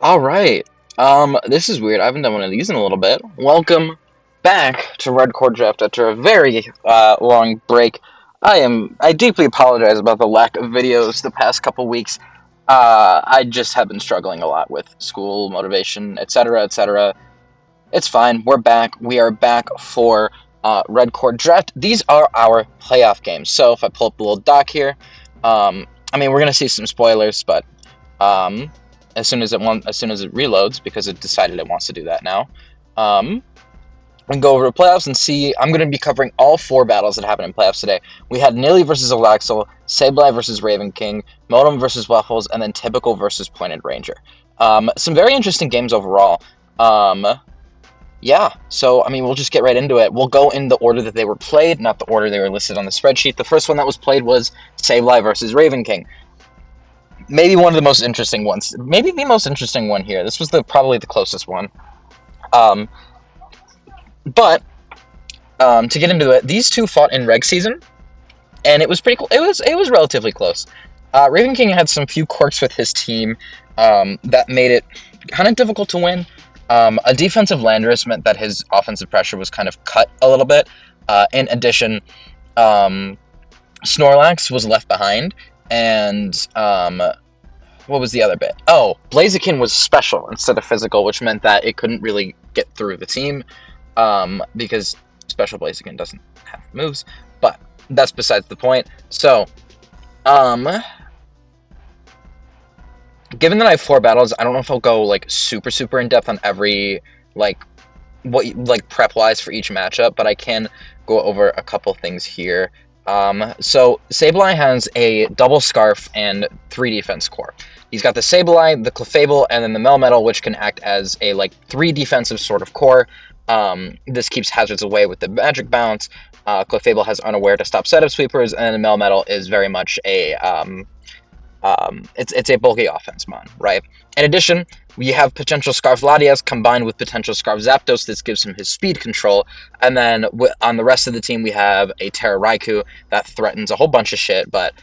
All right. This is weird. I haven't done one of these in a little bit. Welcome back to Redcord Draft after a very long break. I deeply apologize about the lack of videos the past couple weeks. I just have been struggling a lot with school, motivation, etc., etc. It's fine. We're back. We are back for Redcord Draft. These are our playoff games. So if I pull up the little doc here, we're gonna see some spoilers, but um, as soon as it reloads, because it decided it wants to do that now. We can go over the playoffs and see. I'm going to be covering all four battles that happened in playoffs today. We had Nilly versus Alaxel, Sableye versus Raven King, Modem versus Waffles, and then Typical versus Pointed Ranger. Some very interesting games overall. Um, yeah, so we'll just get right into it. We'll go in the order that they were played, not the order they were listed on the spreadsheet. The first one that was played was Sableye versus Raven King. Maybe one of the most interesting ones. Maybe the most interesting one here. This was probably the closest one. Um, but to get into it, these two fought in reg season, and it was pretty cool. It was relatively close. Raven King had some few quirks with his team that made it kind of difficult to win. A defensive Landorus meant that his offensive pressure was kind of cut a little bit. In addition, Snorlax was left behind, and what was the other bit? Oh, Blaziken was special instead of physical, which meant that it couldn't really get through the team, because special Blaziken doesn't have moves, but that's besides the point. So, given that I have four battles, I don't know if I'll go like super in depth on every prep wise for each matchup, but I can go over a couple things here. So Sableye has a double Scarf and 3 defense core. He's got the Sableye, the Clefable, and then the Melmetal, which can act as a 3 defensive sort of core. This keeps hazards away with the magic bounce. Clefable has Unaware to stop setup sweepers, and the Melmetal is very much a it's a bulky offense mon, right? In addition, we have potential Scarf Latias combined with potential Scarf Zapdos. This gives him his speed control. And then on the rest of the team, we have a Terra Raikou that threatens a whole bunch of shit, but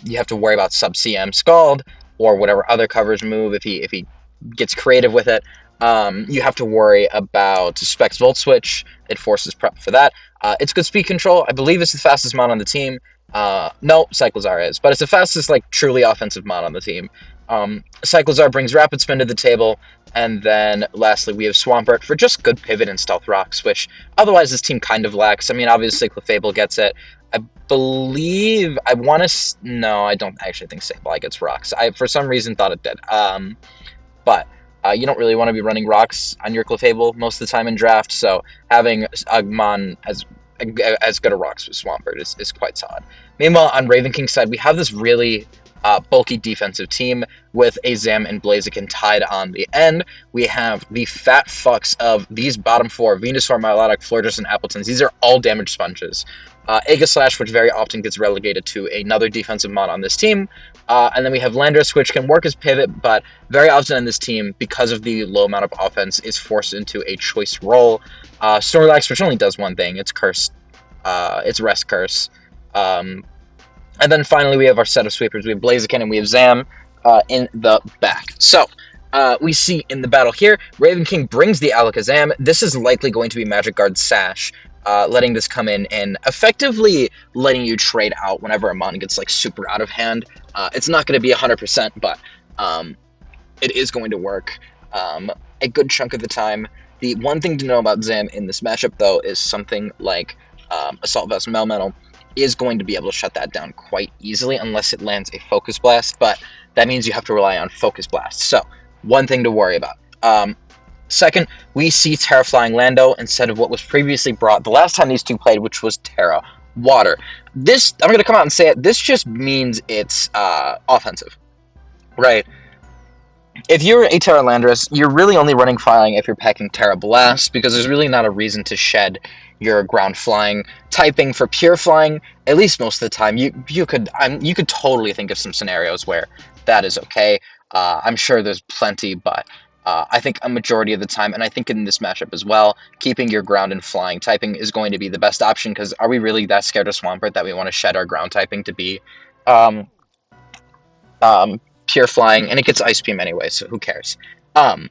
you have to worry about sub CM Scald or whatever other coverage move if he gets creative with it. You have to worry about Specs Volt Switch. It forces prep for that. It's good speed control. I believe it's the fastest mon on the team. No, Cyclozar is, but it's the fastest, truly offensive mon on the team. Cyclozar brings Rapid Spin to the table, and then lastly we have Swampert for just good pivot and Stealth Rocks, which otherwise this team kind of lacks. Obviously Clefable gets it. I believe, no, I don't actually think Sableye gets Rocks. I, for some reason, thought it did. But you don't really want to be running Rocks on your Clefable most of the time in draft, so having a mon as good a Rocks with Swampert is quite solid. Meanwhile, on Raven King's side, we have this really bulky defensive team with a Zam and Blaziken tied on the end. We have the fat fucks of these bottom 4, Venusaur, Milotic, Florges, and Appletons. These are all damage sponges. Aegislash, which very often gets relegated to another defensive mod on this team. And then we have Landorus, which can work as pivot, but very often in this team, because of the low amount of offense, is forced into a choice role. Snorlax, which only does one thing, it's Curse. It's Rest Curse. And then finally, we have our set of sweepers. We have Blaziken and we have Zam in the back. So, we see in the battle here, Raven King brings the Alakazam. This is likely going to be Magic Guard Sash, letting this come in and effectively letting you trade out whenever a mon gets super out of hand. It's not going to be 100%, but it is going to work a good chunk of the time. The one thing to know about Zam in this matchup, though, is something like Assault Vest Melmetal is going to be able to shut that down quite easily unless it lands a Focus Blast, but that means you have to rely on Focus Blast. So, one thing to worry about. Second, we see Terra Flying Lando instead of what was previously brought the last time these two played, which was Terra Water. This, I'm going to come out and say it, this just means it's offensive, right? If you're a Terra Landorus, you're really only running Flying if you're packing Terra Blast, because there's really not a reason to shed your ground flying typing for pure flying. At least most of the time, you could totally think of some scenarios where that is okay. I'm sure there's plenty, but I think a majority of the time, and I think in this matchup as well, keeping your ground and flying typing is going to be the best option, because are we really that scared of Swampert that we want to shed our ground typing to be pure flying, and it gets Ice Beam anyway, so who cares? Um,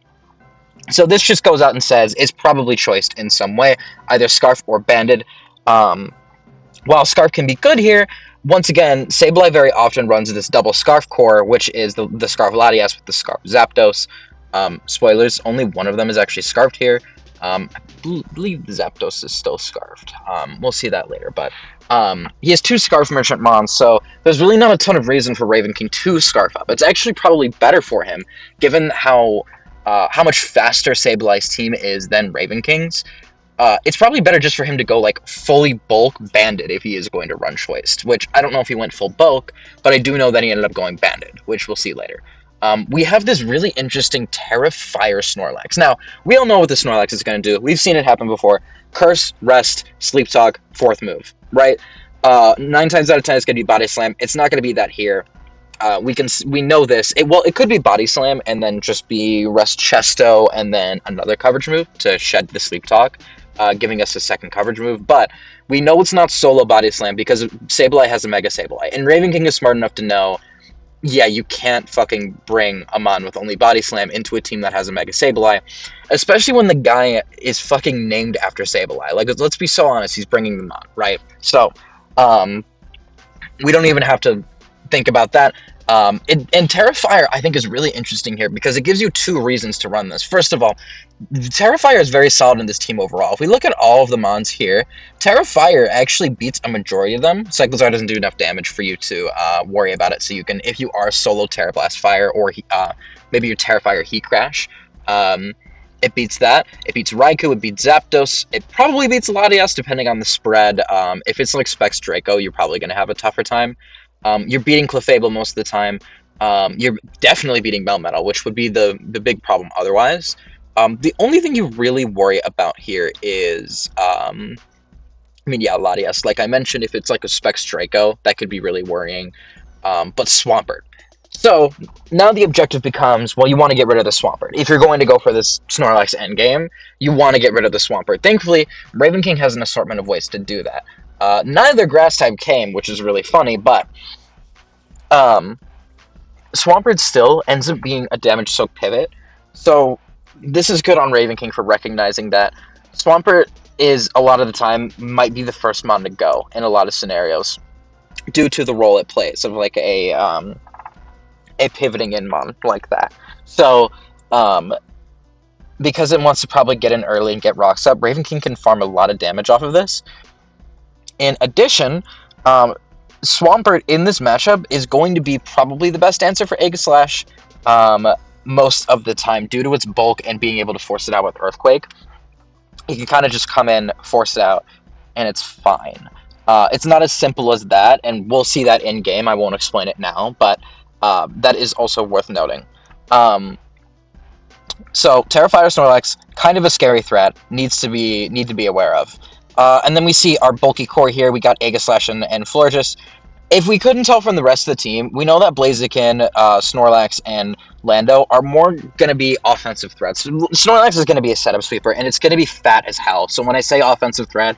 so this just goes out and says it's probably choiced in some way, either Scarf or Banded. Um, while Scarf can be good here, once again, Sableye very often runs this double Scarf core, which is the Scarf Latias with the Scarf Zapdos. Spoilers, only one of them is actually Scarfed here. I believe Zapdos is still Scarfed. We'll see that later, but he has 2 Scarf Merchant Mons, so there's really not a ton of reason for Raven King to Scarf up. It's actually probably better for him, given how much faster Sableye's team is than Raven King's. It's probably better just for him to go like fully bulk Banded if he is going to run Choiced, which I don't know if he went full bulk, but I do know that he ended up going Banded, which we'll see later. We have this really interesting Tera Fire Snorlax. Now, we all know what the Snorlax is going to do. We've seen it happen before. Curse, Rest, Sleep Talk, 4th move, right? 9 times out of 10 it's going to be Body Slam. It's not going to be that here. We know this. It could be Body Slam and then just be Rest Chesto and then another coverage move to shed the Sleep Talk, giving us a second coverage move. But we know it's not solo Body Slam because Sableye has a Mega Sableye. And Raven King is smart enough to know, yeah, you can't fucking bring a Mon with only Body Slam into a team that has a Mega Sableye, especially when the guy is fucking named after Sableye. Like, let's be so honest, he's bringing them on, right? So, we don't even have to think about that. And Tera Fire, I think, is really interesting here because it gives you 2 reasons to run this. First of all, Tera Fire is very solid in this team overall. If we look at all of the Mons here, Tera Fire actually beats a majority of them. Cyclozar doesn't do enough damage for you to worry about it, so you can, if you are solo Tera Blast Fire or maybe your Tera Fire Heat Crash, it beats that. It beats Raikou, it beats Zapdos, it probably beats Latias depending on the spread. If it's like Specs Draco, you're probably going to have a tougher time. You're beating Clefable most of the time. You're definitely beating Melmetal, which would be the big problem otherwise. The only thing you really worry about here is, Latias. Like I mentioned, if it's like a Specs Draco, that could be really worrying. But Swampert. So, now the objective becomes, well, you want to get rid of the Swampert. If you're going to go for this Snorlax endgame, you want to get rid of the Swampert. Thankfully, Raven King has an assortment of ways to do that. Neither Grass type came, which is really funny, but Swampert still ends up being a damage soak pivot. So this is good on Raven King for recognizing that Swampert is a lot of the time might be the first mon to go in a lot of scenarios due to the role it plays of like a pivoting in mon like that. So because it wants to probably get in early and get rocks up, Raven King can farm a lot of damage off of this. In addition, Swampert in this matchup is going to be probably the best answer for Aegislash most of the time due to its bulk and being able to force it out with Earthquake. You can kind of just come in, force it out, and it's fine. It's not as simple as that, and we'll see that in game. I won't explain it now, but that is also worth noting. So Tera Fire Snorlax, kind of a scary threat, need to be aware of. And then we see our bulky core here. We got Aegislash and Florges. If we couldn't tell from the rest of the team, we know that Blaziken, Snorlax, and Lando are more going to be offensive threats. Snorlax is going to be a setup sweeper, and it's going to be fat as hell. So when I say offensive threat,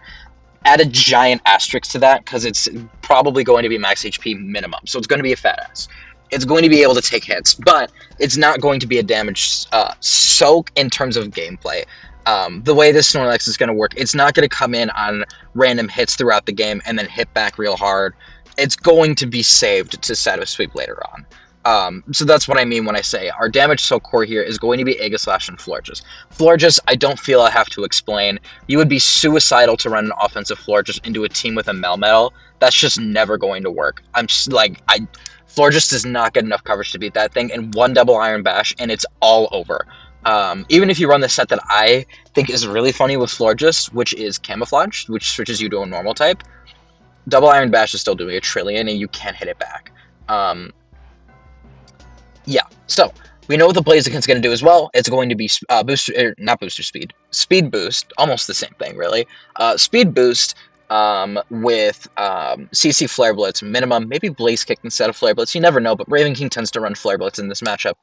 add a giant asterisk to that, because it's probably going to be max HP minimum. So it's going to be a fat ass. It's going to be able to take hits, but it's not going to be a damage soak in terms of gameplay. The way this Snorlax is going to work, it's not going to come in on random hits throughout the game and then hit back real hard. It's going to be saved to Shadow Sweep later on. So that's what I mean when I say our damage soak core here is going to be Aegislash and Florges. Florges, I don't feel I have to explain. You would be suicidal to run an offensive Florges into a team with a Melmetal. That's just never going to work. Florges does not get enough coverage to beat that thing, and one double Iron Bash, and it's all over. Even if you run the set that I think is really funny with Florges, which is Camouflage, which switches you to a normal type, double Iron Bash is still doing 1 trillion, and you can't hit it back. Yeah, so we know what the Blaziken's going to do as well. It's going to be speed boost, almost the same thing, really. Speed boost with CC Flare Blitz minimum, maybe Blaze Kick instead of Flare Blitz. You never know, but Raven King tends to run Flare Blitz in this matchup,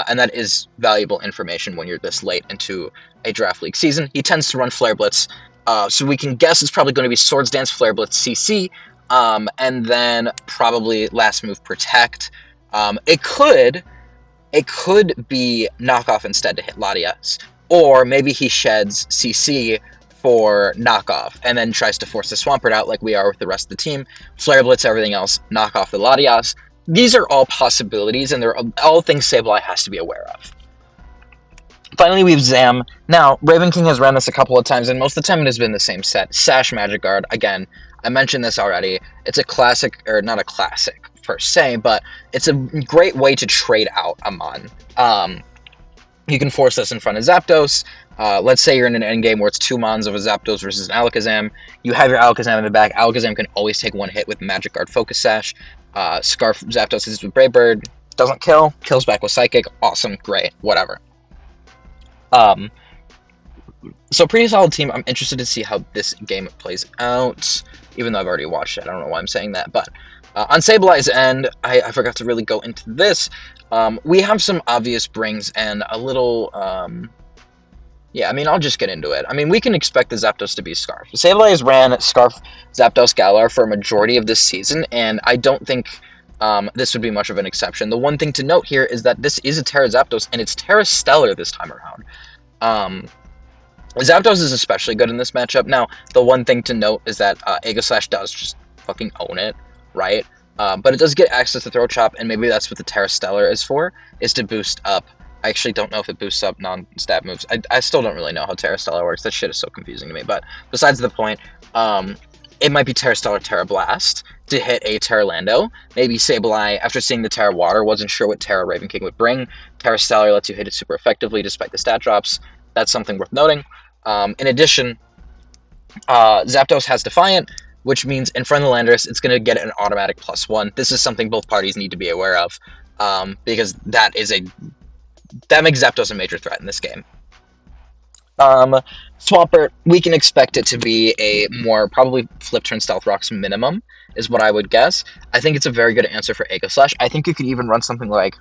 and that is valuable information when you're this late into a Draft League season. He tends to run Flare Blitz, so we can guess it's probably going to be Swords Dance, Flare Blitz, CC, and then probably last move Protect. It could be knockoff instead to hit Latias, or maybe he sheds CC for knockoff and then tries to force the Swampert out like we are with the rest of the team. Flare Blitz, everything else, knock off the Latias. These are all possibilities, and they're all things Sableye has to be aware of. Finally, we have Zam. Now, Raven King has ran this a couple of times, and most of the time it has been the same set. Sash Magic Guard. Again, I mentioned this already. It's a classic, or not a classic per se, but it's a great way to trade out a Mon. You can force this in front of Zapdos. Let's say you're in an endgame where it's 2 Mons of a Zapdos versus an Alakazam. You have your Alakazam in the back. Alakazam can always take one hit with Magic Guard Focus Sash. Scarf Zapdos hits with Brave Bird. Doesn't kill. Kills back with Psychic. Awesome. Great. Whatever. So pretty solid team. I'm interested to see how this game plays out, even though I've already watched it. I don't know why I'm saying that, but on Sableye's end, I forgot to really go into this. We have some obvious brings and a little, yeah, I mean, I'll just get into it. I mean, we can expect the Zapdos to be Scarf. Sableye has ran Scarf Zapdos Galar for a majority of this season, and I don't think this would be much of an exception. The one thing to note here is that this is a Terra Zapdos, and it's Terra Stellar this time around. Zapdos is especially good in this matchup. Now, the one thing to note is that Aegislash does just fucking own it, right? But it does get access to Throat Chop, and maybe that's what the Terra Stellar is for, is to boost up. I actually don't know if it boosts up non-stab moves. I still don't really know how Terra Stellar works. That shit is so confusing to me. But besides the point, it might be Terra Stellar, Terra Blast to hit a Terra Lando. Maybe Sableye, after seeing the Terra Water, wasn't sure what Terra Raven King would bring. Terra Stellar lets you hit it super effectively despite the stat drops. That's something worth noting. In addition, Zapdos has Defiant, which means in front of the Landorus, it's going to get an automatic +1. This is something both parties need to be aware of, because that makes Zapdos a major threat in this game. Swampert, we can expect it to be a more probably Flip Turn Stealth Rocks minimum, is what I would guess. I think it's a very good answer for Aegislash. I think you could even run something like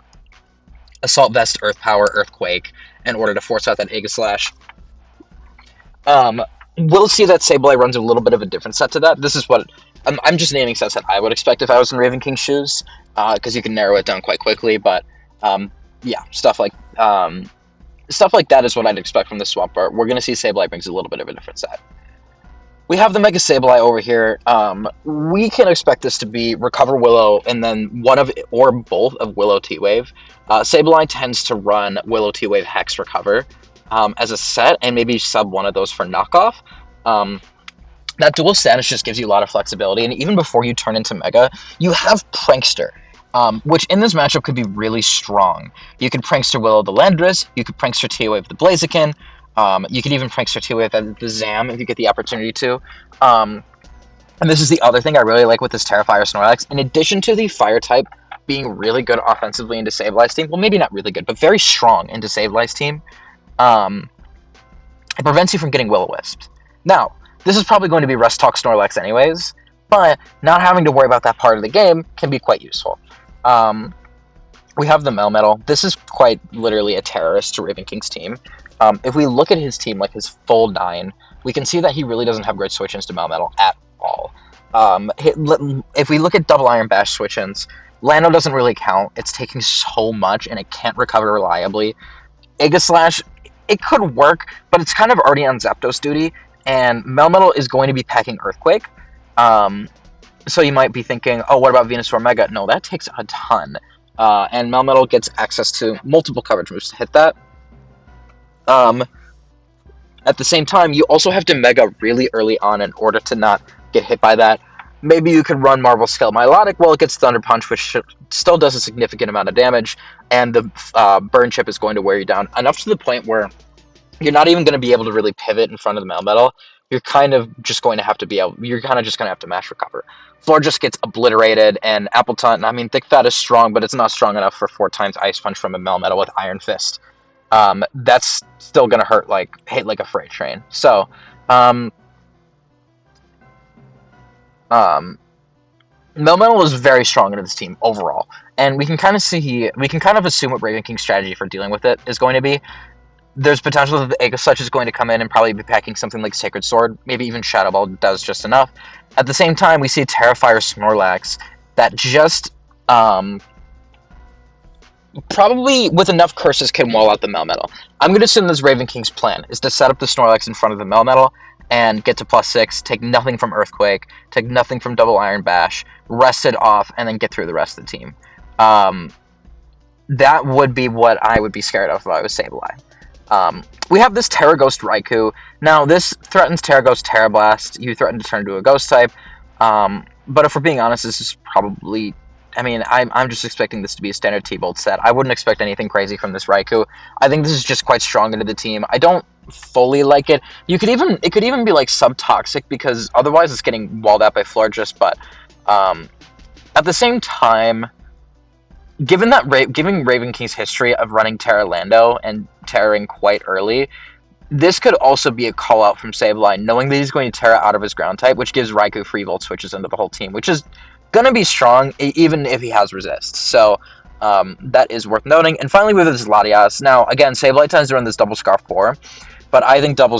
Assault Vest, Earth Power, Earthquake in order to force out that Aegislash. We'll see that Sableye runs a little bit of a different set to that. This is what I'm just naming sets that I would expect if I was in Raven King's shoes, because you can narrow it down quite quickly. But yeah, stuff like that is what I'd expect from the Swampert. We're going to see Sableye brings a little bit of a different set. We have the Mega Sableye over here. We can expect this to be Recover Willow and then one of or both of Willow T-Wave. Sableye tends to run Willow T-Wave Hex Recover as a set, and maybe sub one of those for knockoff. That dual status just gives you a lot of flexibility, and even before you turn into Mega, you have Prankster, which in this matchup could be really strong. You could Prankster Willow the Landorus, you could Prankster T-Wave the Blaziken, you could even Prankster T-Wave the Zam if you get the opportunity to. And this is the other thing I really like with this Terrifier Snorlax. In addition to the Fire type being really good offensively into Sableye's team, well, maybe not really good, but very strong into Sableye's team, it prevents you from getting Will-O-Wisped. Now, this is probably going to be Rest Talk Snorlax anyways, but not having to worry about that part of the game can be quite useful. We have the Melmetal. This is quite literally a terrorist to Raven King's team. If we look at his team, like his full 9, we can see that he really doesn't have great switch-ins to Melmetal at all. If we look at Double Iron Bash switch-ins, Lando doesn't really count. It's taking so much, and it can't recover reliably. Aegislash, it could work, but it's kind of already on Zapdos duty, and Melmetal is going to be packing Earthquake. So you might be thinking, oh, what about Venusaur Mega? No, that takes a ton. And Melmetal gets access to multiple coverage moves to hit that. At the same time, you also have to Mega really early on in order to not get hit by that. Maybe you could run Marvel Scale Milotic while it gets Thunder Punch, which still does a significant amount of damage, and the Burn Chip is going to wear you down enough to the point where you're not even going to be able to really pivot in front of the Melmetal. You're kind of just going to have to mash Recover. Floor just gets obliterated, and Appletun, I mean, Thick Fat is strong, but it's not strong enough for 4 times Ice Punch from a Melmetal with Iron Fist. That's still going to hit like a freight train. So, Melmetal is very strong into this team overall, and we can kind of assume what Raven King's strategy for dealing with it is going to be. There's potential that the Aegislash is going to come in and probably be packing something like Sacred Sword, maybe even Shadow Ball does just enough. At the same time, we see a Terrifier Snorlax that just probably with enough curses can wall out the Melmetal. I'm going to assume this Raven King's plan is to set up the Snorlax in front of the Melmetal and get to +6, take nothing from Earthquake, take nothing from Double Iron Bash, rest it off, and then get through the rest of the team. That would be what I would be scared of if I was Sableye. We have this Terra Ghost Raikou. Now, this threatens Terra Ghost Terra Blast. You threaten to turn into a Ghost type. But if we're being honest, this is probably... I mean, I'm just expecting this to be a standard T-Bolt set. I wouldn't expect anything crazy from this Raikou. I think this is just quite strong into the team. I don't fully like it. It could even be like sub-toxic, because otherwise it's getting walled out by Florges, but at the same time, given Raven King's history of running Terra Lando and terroring quite early, this could also be a call out from Sableye, knowing that he's going to Terra out of his ground type, which gives Raikou free Volt switches into the whole team, which is going to be strong, even if he has resist. So that is worth noting. And finally, with his Latias. Now, again, Sableye tends to run this double Scarf 4, but I think a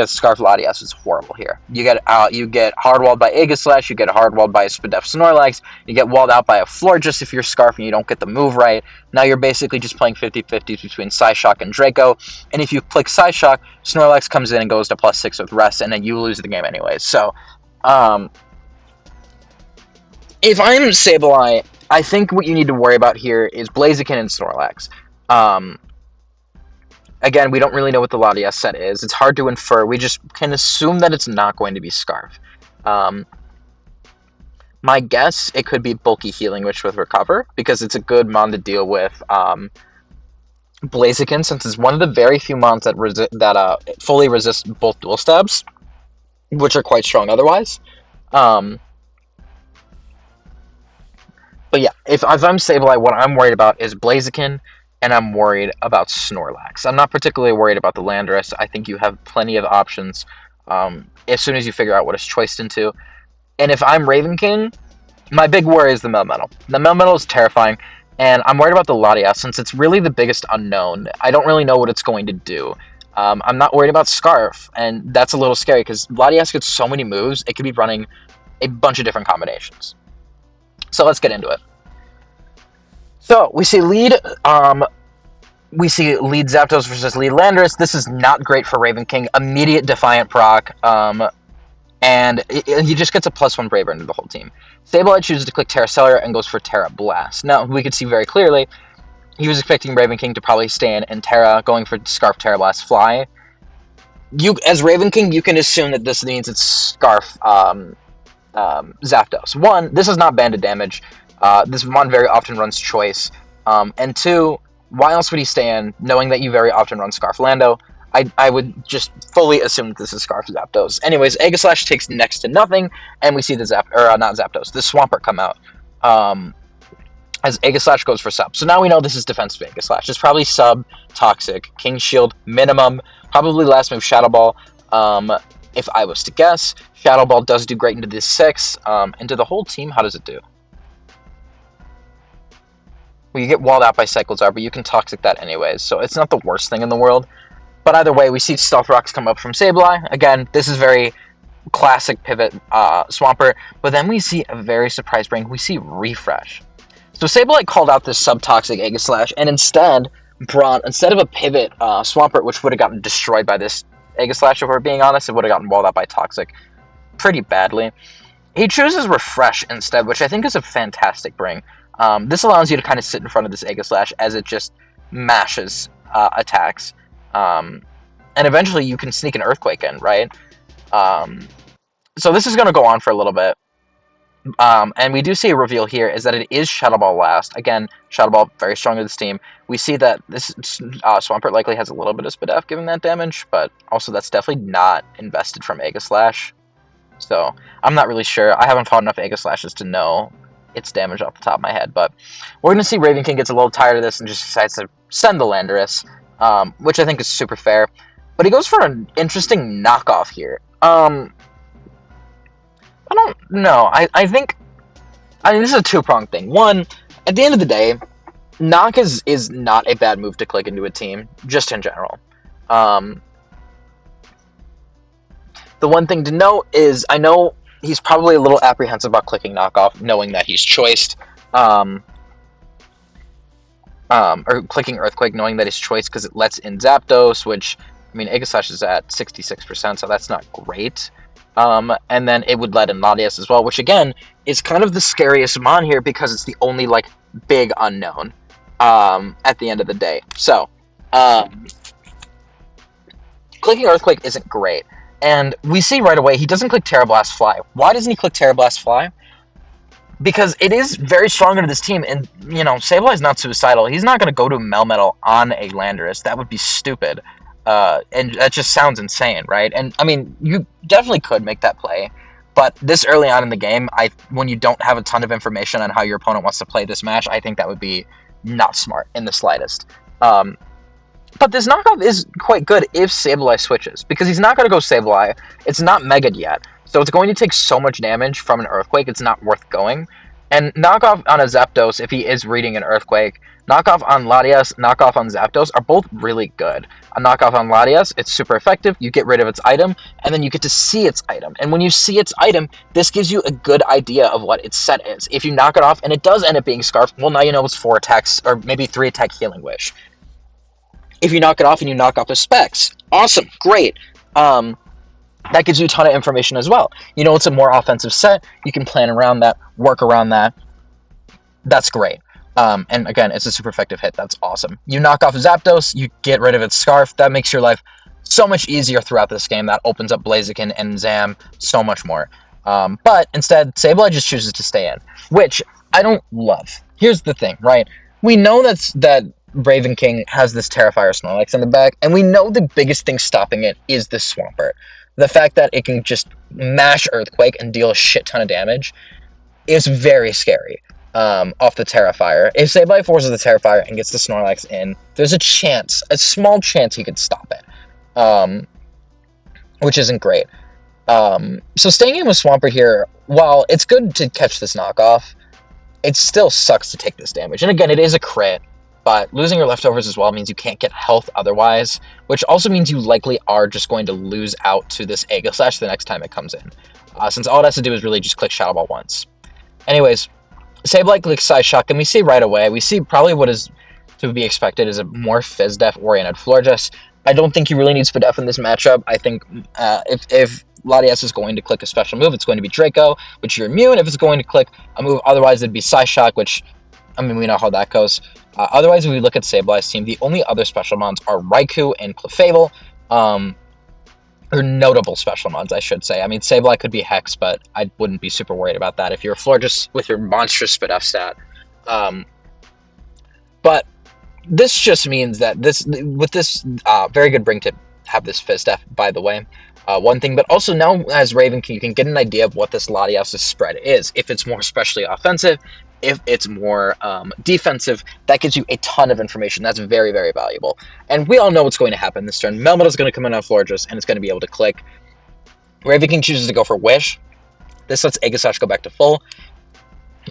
Scarf Latias is horrible here. You get hardwalled by Aegislash, you get hardwalled by a Spadef Snorlax, you get walled out by a Florges if you're Scarf and you don't get the move right. Now you're basically just playing 50-50 between Psyshock and Draco, and if you click Psyshock, Snorlax comes in and goes to +6 with Rest, and then you lose the game anyways. So, if I'm Sableye, I think what you need to worry about here is Blaziken and Snorlax. Again, we don't really know what the Latias set is. It's hard to infer. We just can assume that it's not going to be Scarf. My guess, it could be Bulky Healing Witch with Recover, because it's a good mon to deal with Blaziken, since it's one of the very few mons that fully resist both dual stabs, which are quite strong otherwise. But yeah, if I'm Sableye, what I'm worried about is Blaziken, and I'm worried about Snorlax. I'm not particularly worried about the Landorus. I think you have plenty of options as soon as you figure out what it's choiced into. And if I'm Raven King, my big worry is the Melmetal. The Melmetal is terrifying, and I'm worried about the Latias, since it's really the biggest unknown. I don't really know what it's going to do. I'm not worried about Scarf, and that's a little scary, because Latias gets so many moves, it could be running a bunch of different combinations. So let's get into it. So we see lead Zapdos versus lead Landorus. This is not great for Raven King. Immediate Defiant proc, and he just gets a +1 Brave Bird into the whole team. Sableye chooses to click Terra Cellular and goes for Terra Blast. Now, we could see very clearly, he was expecting Raven King to probably stay in Terra, going for Scarf, Terra Blast, Fly. As Raven King, you can assume that this means it's Scarf Zapdos. One, this is not banded damage. This mon very often runs Choice. And two, why else would he stay in, knowing that you very often run Scarf Lando? I would just fully assume that this is Scarf Zapdos. Anyways, Aegislash takes next to nothing, and we see the the Swampert come out. As Aegislash goes for sub. So now we know this is defensive Aegislash. It's probably sub, Toxic, King Shield, minimum, probably last move Shadow Ball. If I was to guess, Shadow Ball does do great into this 6. Into the whole team, how does it do? Well, you get walled out by Cyclezar, but you can Toxic that anyways, so it's not the worst thing in the world. But either way, we see Stealth Rocks come up from Sableye. Again, this is very classic pivot Swampert, but then we see a very surprise bring. We see Refresh. So Sableye called out this sub-toxic Aegislash, and instead of a pivot Swampert, which would have gotten destroyed by this Aegislash, if we're being honest, it would have gotten walled out by Toxic pretty badly. He chooses Refresh instead, which I think is a fantastic bring. This allows you to kind of sit in front of this Aegislash as it just mashes attacks. And eventually you can sneak an Earthquake in, right? So this is going to go on for a little bit. And we do see a reveal here, is that it is Shadow Ball last. Again, Shadow Ball very strong to this team. We see that this Swampert likely has a little bit of Spadef given that damage, but also that's definitely not invested from Aegislash. So I'm not really sure. I haven't fought enough Aegislashes to know its damage off the top of my head, but we're going to see Raven King gets a little tired of this and just decides to send the Landorus, which I think is super fair. But he goes for an interesting knockoff here. I don't know. I think this is a two-pronged thing. One, at the end of the day, knock is not a bad move to click into a team, just in general. The one thing to note is, I know he's probably a little apprehensive about clicking knockoff, knowing that he's choiced. or clicking Earthquake, knowing that it's choice because it lets in Zapdos, which, I mean, Aegislash Slash is at 66%, so that's not great. And then it would let in Latias as well, which again is kind of the scariest mon here because it's the only like big unknown at the end of the day. So clicking Earthquake isn't great. And we see right away he doesn't click Terra Blast Fly. Why doesn't he click Terra Blast Fly? Because it is very strong into this team, and, you know, Sableye is not suicidal. He's not going to go to Melmetal on a Landorus. That would be stupid. And that just sounds insane, right? And, I mean, you definitely could make that play, but this early on in the game, when you don't have a ton of information on how your opponent wants to play this match, I think that would be not smart in the slightest. But this knockoff is quite good if Sableye switches, because he's not going to go Sableye. It's not Mega'd yet. So it's going to take so much damage from an Earthquake, it's not worth going. And knockoff on a Zapdos, if he is reading an Earthquake, knockoff on Latias, knockoff on Zapdos are both really good. A knockoff on Latias, it's super effective, you get rid of its item, and then you get to see its item. And when you see its item, this gives you a good idea of what its set is. If you knock it off, and it does end up being Scarf, well, now you know it's 4 attacks, or maybe 3 attack Healing Wish. If you knock it off and you knock off the specs, awesome, great. That gives you a ton of information as well. You know, it's a more offensive set. You can plan around that, work around that. That's great. And again, it's a super effective hit. That's awesome. You knock off Zapdos, you get rid of its Scarf. That makes your life so much easier throughout this game. That opens up Blaziken and Zam so much more. But instead, Sableye just chooses to stay in, which I don't love. Here's the thing, right? We know that Raven King has this Terrifier Snorlax in the back, and we know the biggest thing stopping it is the Swampert. The fact that it can just mash Earthquake and deal a shit ton of damage is very scary off the Terrifier. If Sableye forces the Terrifier and gets the Snorlax in, there's a chance, a small chance he could stop it, which isn't great. So staying in with Swampert here, while it's good to catch this knockoff, it still sucks to take this damage. And again, it is a crit, but losing your leftovers as well means you can't get health otherwise, which also means you likely are just going to lose out to this Aegislash Slash the next time it comes in, since all it has to do is really just click Shadow Ball once. Anyways, Sableye clicks Psyshock, and we see right away, we see probably what is to be expected is a more Phys-Def oriented Florges. I don't think he really needs Fidef in this matchup. I think if Latias is going to click a special move, it's going to be Draco, which you're immune. If it's going to click a move, otherwise it'd be Psyshock, which, I mean, we know how that goes. Otherwise, if we look at Sableye's team, the only other special mons are Raikou and Clefable, or notable special mons, I should say. I mean, Sableye could be Hex, but I wouldn't be super worried about that if you're a Florges with your monstrous Fidef stat. But this just means that with this very good bring to have this Phys-Def, by the way, one thing, but also now as Raven King, you can get an idea of what this Latias' spread is. If it's more especially offensive, if it's more defensive, that gives you a ton of information. That's very, very valuable. And we all know what's going to happen this turn. Melmetal is going to come in on Florges, and it's going to be able to click. Raven King chooses to go for Wish. This lets Aegislash go back to full.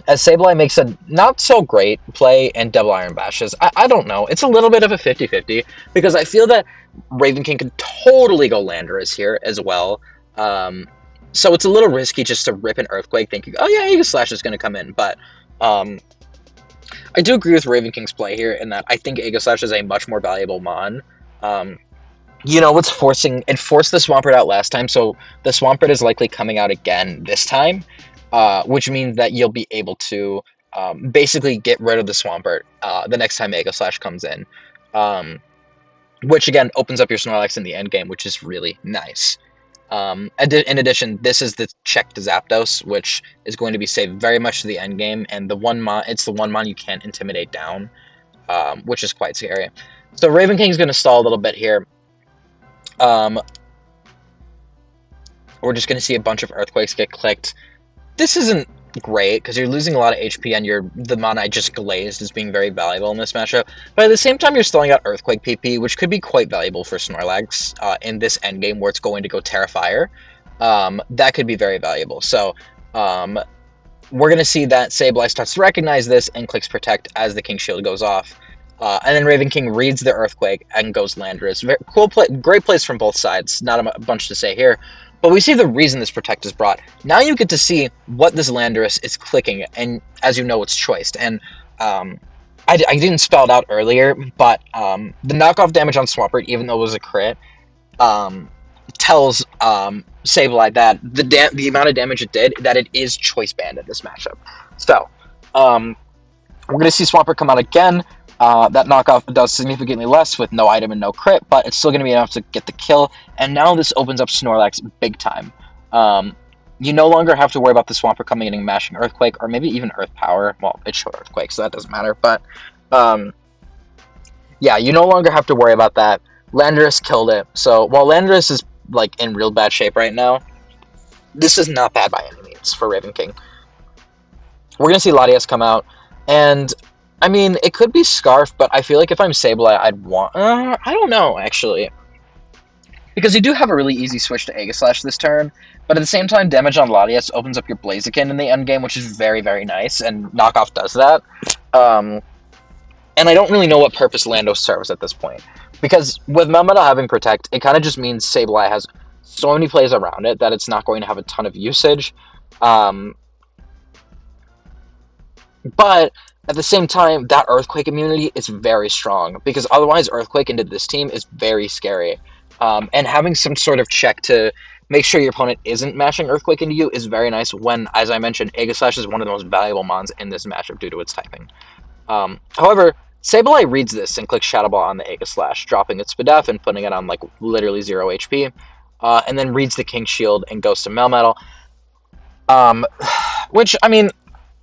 As Sableye makes a not-so-great play and Double Iron Bashes, I don't know. It's a little bit of a 50-50, because I feel that Raven King could totally go Landorus here as well. So it's a little risky just to rip an Earthquake thinking, oh yeah, Aegislash is going to come in, but I do agree with Raven King's play here in that I think Aegislash is a much more valuable mon. You know, it forced the Swampert out last time, so the Swampert is likely coming out again this time, which means that you'll be able to basically get rid of the Swampert the next time Aegislash comes in, which again opens up your Snorlax in the end game, which is really nice. In addition, this is the check to Zapdos, which is going to be saved very much to the end game, and it's the one mon you can't intimidate down, which is quite scary. So Raven King's going to stall a little bit here. We're just going to see a bunch of Earthquakes get clicked. This isn't great, because you're losing a lot of HP, and the mon I just glazed is being very valuable in this matchup. But at the same time, you're stalling out Earthquake PP, which could be quite valuable for Snorlax in this endgame where it's going to go Terrifier. That could be very valuable. So we're going to see that Sableye starts to recognize this and clicks Protect as the King Shield goes off. And then Raven King reads the Earthquake and goes Landorus. Very cool play, great plays from both sides. Not a bunch to say here. But we see the reason this Protect is brought. Now you get to see what this Landorus is clicking, and as you know, it's choiced. And I didn't spell it out earlier, but the knockoff damage on Swampert, even though it was a crit, um, tells Sableye that the amount of damage it did, that it is choice banned in this matchup. So, we're going to see Swampert come out again. That knockoff does significantly less with no item and no crit, but it's still going to be enough to get the kill. And now this opens up Snorlax big time. You no longer have to worry about the Swampert coming in and mashing Earthquake, or maybe even Earth Power. Well, it showed Earthquake, so that doesn't matter. But yeah, you no longer have to worry about that. Landorus killed it. So while Landorus is like in real bad shape right now, this is not bad by any means for Raven King. We're gonna see Latias come out, and I mean it could be Scarf, but I feel like if I'm Sableye, I'd want. I don't know actually, because you do have a really easy switch to Aegislash this turn, but at the same time, damage on Latias opens up your Blaziken in the endgame, which is very, very nice, and Knockoff does that. And I don't really know what purpose Lando serves at this point, because with Melmetal having Protect, it kind of just means Sableye has so many plays around it that it's not going to have a ton of usage. But at the same time, that Earthquake immunity is very strong, because otherwise Earthquake into this team is very scary. And having some sort of check to make sure your opponent isn't mashing Earthquake into you is very nice when, as I mentioned, Aegislash is one of the most valuable mons in this matchup due to its typing. However, Sableye reads this and clicks Shadow Ball on the Aegislash, dropping its Spadef and putting it on like literally 0 HP, and then reads the King Shield and goes to Melmetal. Which, I mean,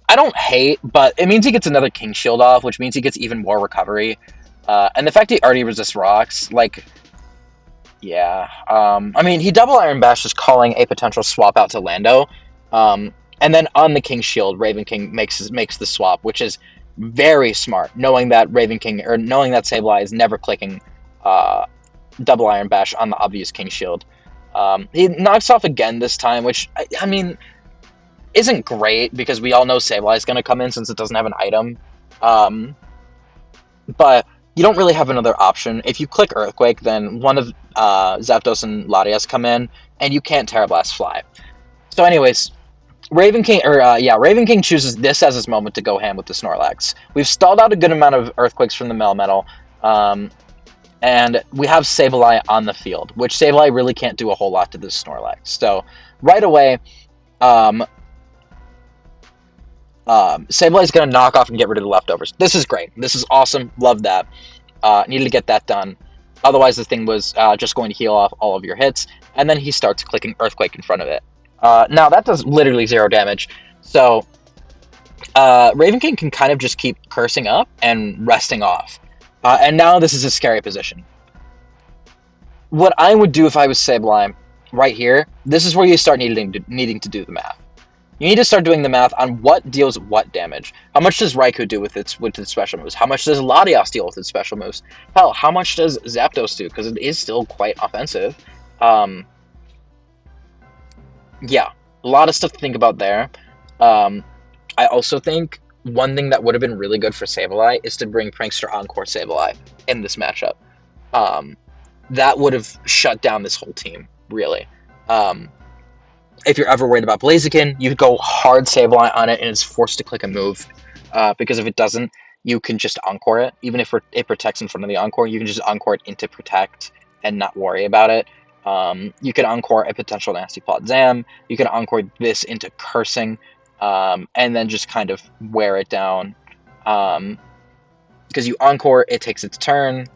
I don't hate, but it means he gets another King Shield off, which means he gets even more recovery. And the fact he already resists rocks, like, yeah. I mean, he double Iron Bash is calling a potential swap out to Lando. And then on the King Shield, Raven King makes the swap, which is very smart, knowing that Sableye is never clicking double Iron Bash on the obvious King Shield. He knocks off again this time, which, I mean, isn't great, because we all know Sableye is going to come in since it doesn't have an item. But you don't really have another option. If you click Earthquake, then one of Zapdos and Latias come in, and you can't Terra Blast fly. So anyways, Raven King chooses this as his moment to go ham with the Snorlax. We've stalled out a good amount of Earthquakes from the Melmetal, and we have Sableye on the field, which Sableye really can't do a whole lot to this Snorlax. So right away, Sableye's going to knock off and get rid of the leftovers. This is great. This is awesome. Love that. Needed to get that done. Otherwise, the thing was just going to heal off all of your hits, and then he starts clicking Earthquake in front of it. Now, that does literally 0 damage, so Raven King can kind of just keep cursing up and resting off. And now this is a scary position. What I would do if I was Sableye, right here, this is where you start needing to do the math. You need to start doing the math on what deals what damage. How much does Raikou do with its special moves? How much does Latias deal with its special moves? Hell, how much does Zapdos do? Because it is still quite offensive. Yeah, a lot of stuff to think about there. I also think one thing that would have been really good for Sableye is to bring Prankster Encore Sableye in this matchup. That would have shut down this whole team, really. If you're ever worried about Blaziken, you go hard Sableye on it and it's forced to click a move. Because if it doesn't, you can just Encore it. Even if it protects in front of the Encore, you can just Encore it into Protect and not worry about it. You can Encore a potential Nasty Plot Zam. You can Encore this into Cursing, and then just kind of wear it down. Because you Encore, it takes its turn.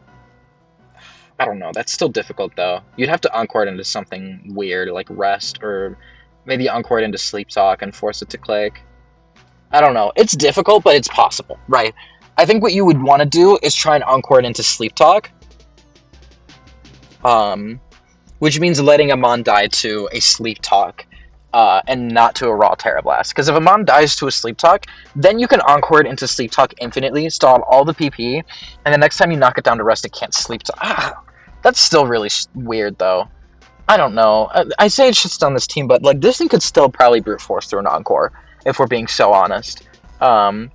I don't know. That's still difficult, though. You'd have to Encore it into something weird, like Rest, or maybe Encore it into Sleep Talk and force it to click. I don't know. It's difficult, but it's possible, right? I think what you would want to do is try and Encore it into Sleep Talk. Which means letting a Mon die to a Sleep Talk, and not to a raw Terra Blast. Because if a Mon dies to a Sleep Talk, then you can Encore it into Sleep Talk infinitely, stall all the PP, and the next time you knock it down to rest, it can't Sleep Talk. That's still really weird, though. I don't know. I say it shits down this team, but like this thing could still probably brute force through an Encore, if we're being so honest. But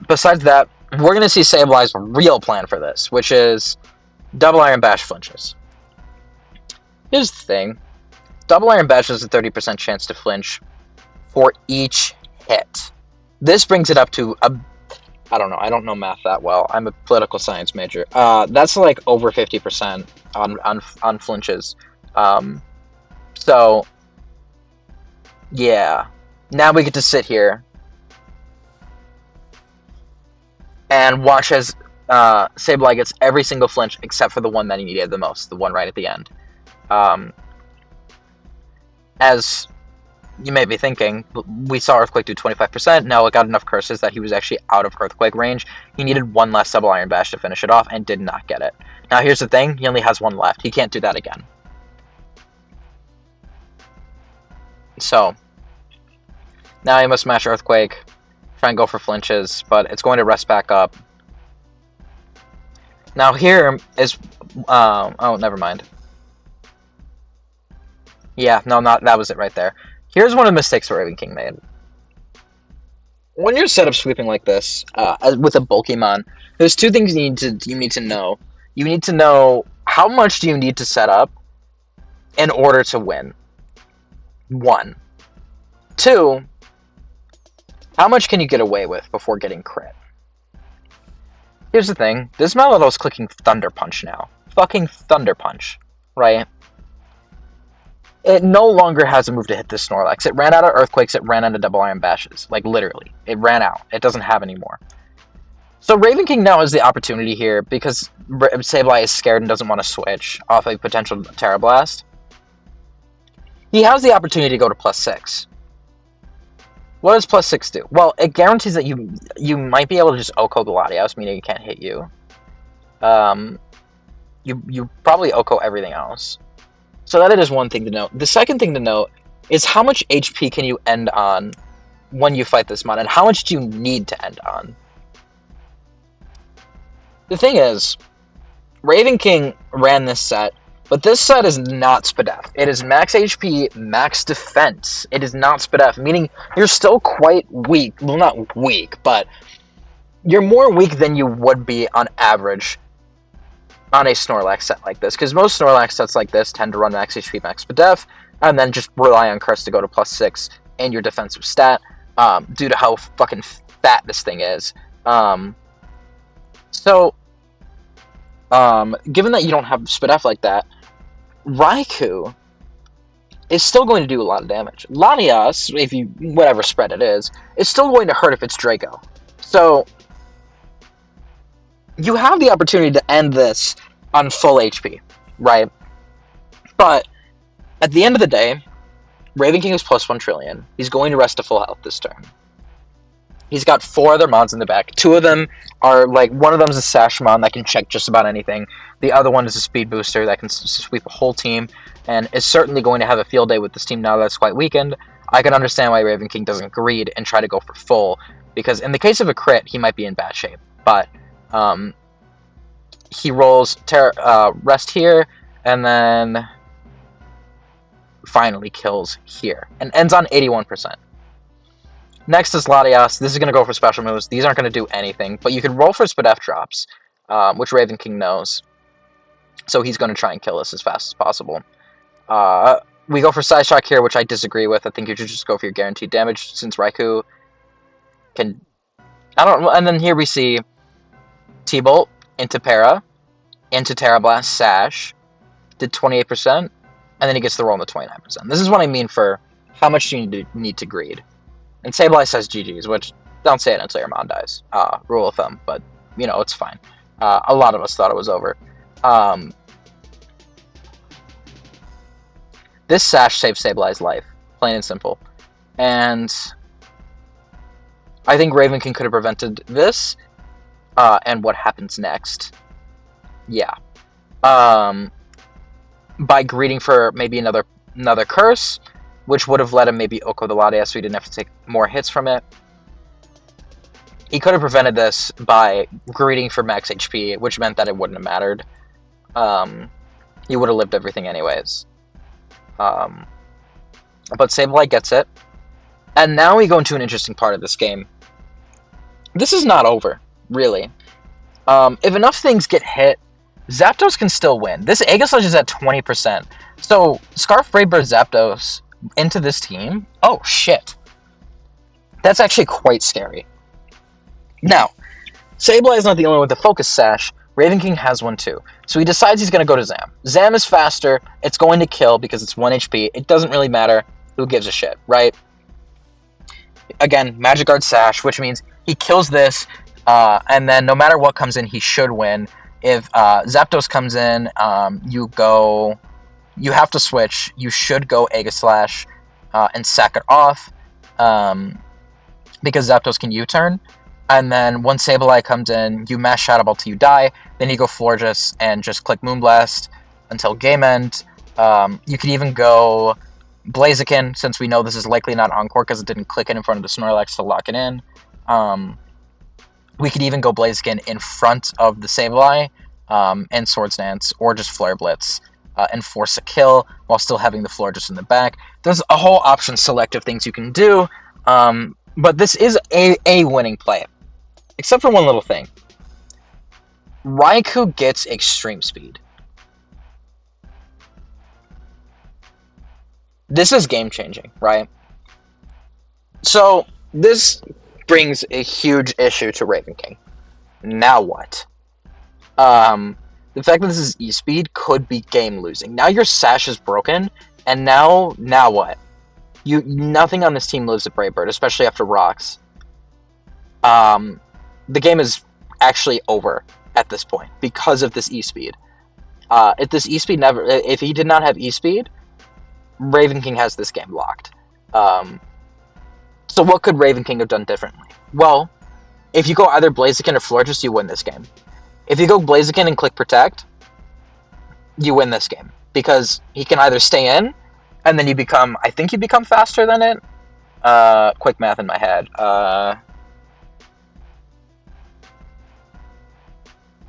besides that, we're going to see Sableye's real plan for this, which is Double Iron Bash flinches. Here's the thing. Double Iron Bash has a 30% chance to flinch for each hit. This brings it up to I don't know. I don't know math that well. I'm a political science major. That's like over 50% on flinches. Um, so yeah. Now we get to sit here and watch as Sableye gets every single flinch except for the one that he needed the most, the one right at the end. Um, as you may be thinking, we saw Earthquake do 25%. No, it got enough curses that he was actually out of Earthquake range. He needed one last Double Iron Bash to finish it off and did not get it. Now here's the thing, he only has one left. He can't do that again. So, now he must smash Earthquake, try and go for flinches, but it's going to rest back up. Now here is... oh, never mind. Yeah, no, not that was it right there. Here's one of the mistakes that Raven King made. When you're set up sweeping like this, with a bulky mon, there's two things you need to know. You need to know how much do you need to set up in order to win. One. Two, how much can you get away with before getting crit? Here's the thing, this Malato's clicking Thunder Punch now. Fucking Thunder Punch, right? It no longer has a move to hit this Snorlax. It ran out of Earthquakes, it ran out of Double Iron Bashes. Like, literally. It ran out. It doesn't have any more. So Raven King now has the opportunity here, because Sableye is scared and doesn't want to switch off a potential Terra Blast. He has the opportunity to go to +6. What does +6 do? Well, it guarantees that you might be able to just OHKO the Latios, meaning it can't hit you. You probably OHKO everything else. So that is one thing to note. The second thing to note is how much HP can you end on when you fight this mon, and how much do you need to end on? The thing is, Raven King ran this set, but this set is not Spadef. It is max HP, max defense. It is not Spadef, meaning you're still quite weak. Well, not weak, but you're more weak than you would be on average on a Snorlax set like this, because most Snorlax sets like this tend to run max HP, max Spadef, and then just rely on Curse to go to +6 and your defensive stat, due to how fucking fat this thing is. Given that you don't have Spadef like that, Raikou is still going to do a lot of damage. Latias, if you whatever spread it is still going to hurt if it's Draco. So you have the opportunity to end this on full HP, right? But at the end of the day, Raven King is +1 trillion. He's going to rest to full health this turn. He's got 4 other mons in the back. 2 of them are, like, one of them is a Sash mon that can check just about anything. The other one is a Speed Booster that can sweep a whole team, and is certainly going to have a field day with this team now that it's quite weakened. I can understand why Raven King doesn't greed and try to go for full, because in the case of a crit, he might be in bad shape. But he rolls rest here, and then finally kills here, and ends on 81%. Next is Latias. This is going to go for special moves. These aren't going to do anything, but you can roll for Spadef drops, which Raven King knows. So he's going to try and kill us as fast as possible. We go for Side Shock here, which I disagree with. I think you should just go for your guaranteed damage, since Raikou can... I don't know. And then here we see T-Bolt into Para, into Terra Blast, Sash, did 28%, and then he gets the roll on the 29%. This is what I mean for how much you need to greed. And Sableye says GG's, which, don't say it until your mom dies. Rule of thumb, but, you know, it's fine. A lot of us thought it was over. This Sash saved Sableye's life, plain and simple. And I think Raven King could have prevented this, and what happens next. Yeah. By greeting for maybe another curse, which would have let him maybe OHKO the Latias so he didn't have to take more hits from it. He could have prevented this by greeting for max HP, which meant that it wouldn't have mattered. He would have lived everything anyways. But Sableye gets it. And now we go into an interesting part of this game. This is not over, really. If enough things get hit, Zapdos can still win. This Aegislash is at 20%. So, Scarf Brave-Bird Zapdos into this team? Oh, shit. That's actually quite scary. Now, Sableye is not the only one with the Focus Sash. Raven King has one too. So he decides he's going to go to Zam. Zam is faster. It's going to kill because it's 1 HP. It doesn't really matter. Who gives a shit, right? Again, Magic Guard Sash, which means he kills this, and then no matter what comes in, he should win. If Zapdos comes in, you have to switch. You should go Aegislash and sack it off, because Zapdos can U-turn. And then once Sableye comes in, you mash Shadow Ball till you die. Then you go Florges and just click Moonblast until game end. You could even go Blaziken, since we know this is likely not Encore because it didn't click it in front of the Snorlax to lock it in. We could even go Blaziken in front of the Sableye and Swords Dance, or just Flare Blitz and force a kill while still having the Florges in the back. There's a whole option select of things you can do, but this is a winning play. Except for one little thing. Raikou gets extreme speed. This is game-changing, right? So, this brings a huge issue to Raven King. Now what? The fact that this is E-Speed could be game-losing. Now your Sash is broken, and now what? Nothing on this team lives at Brave Bird, especially after Rocks. The game is actually over at this point because of this E-Speed. If he did not have E-Speed, Raven King has this game locked. So what could Raven King have done differently? Well, if you go either Blaziken or Florges, you win this game. If you go Blaziken and click Protect, you win this game. Because he can either stay in, and then I think you become faster than it. Quick math in my head.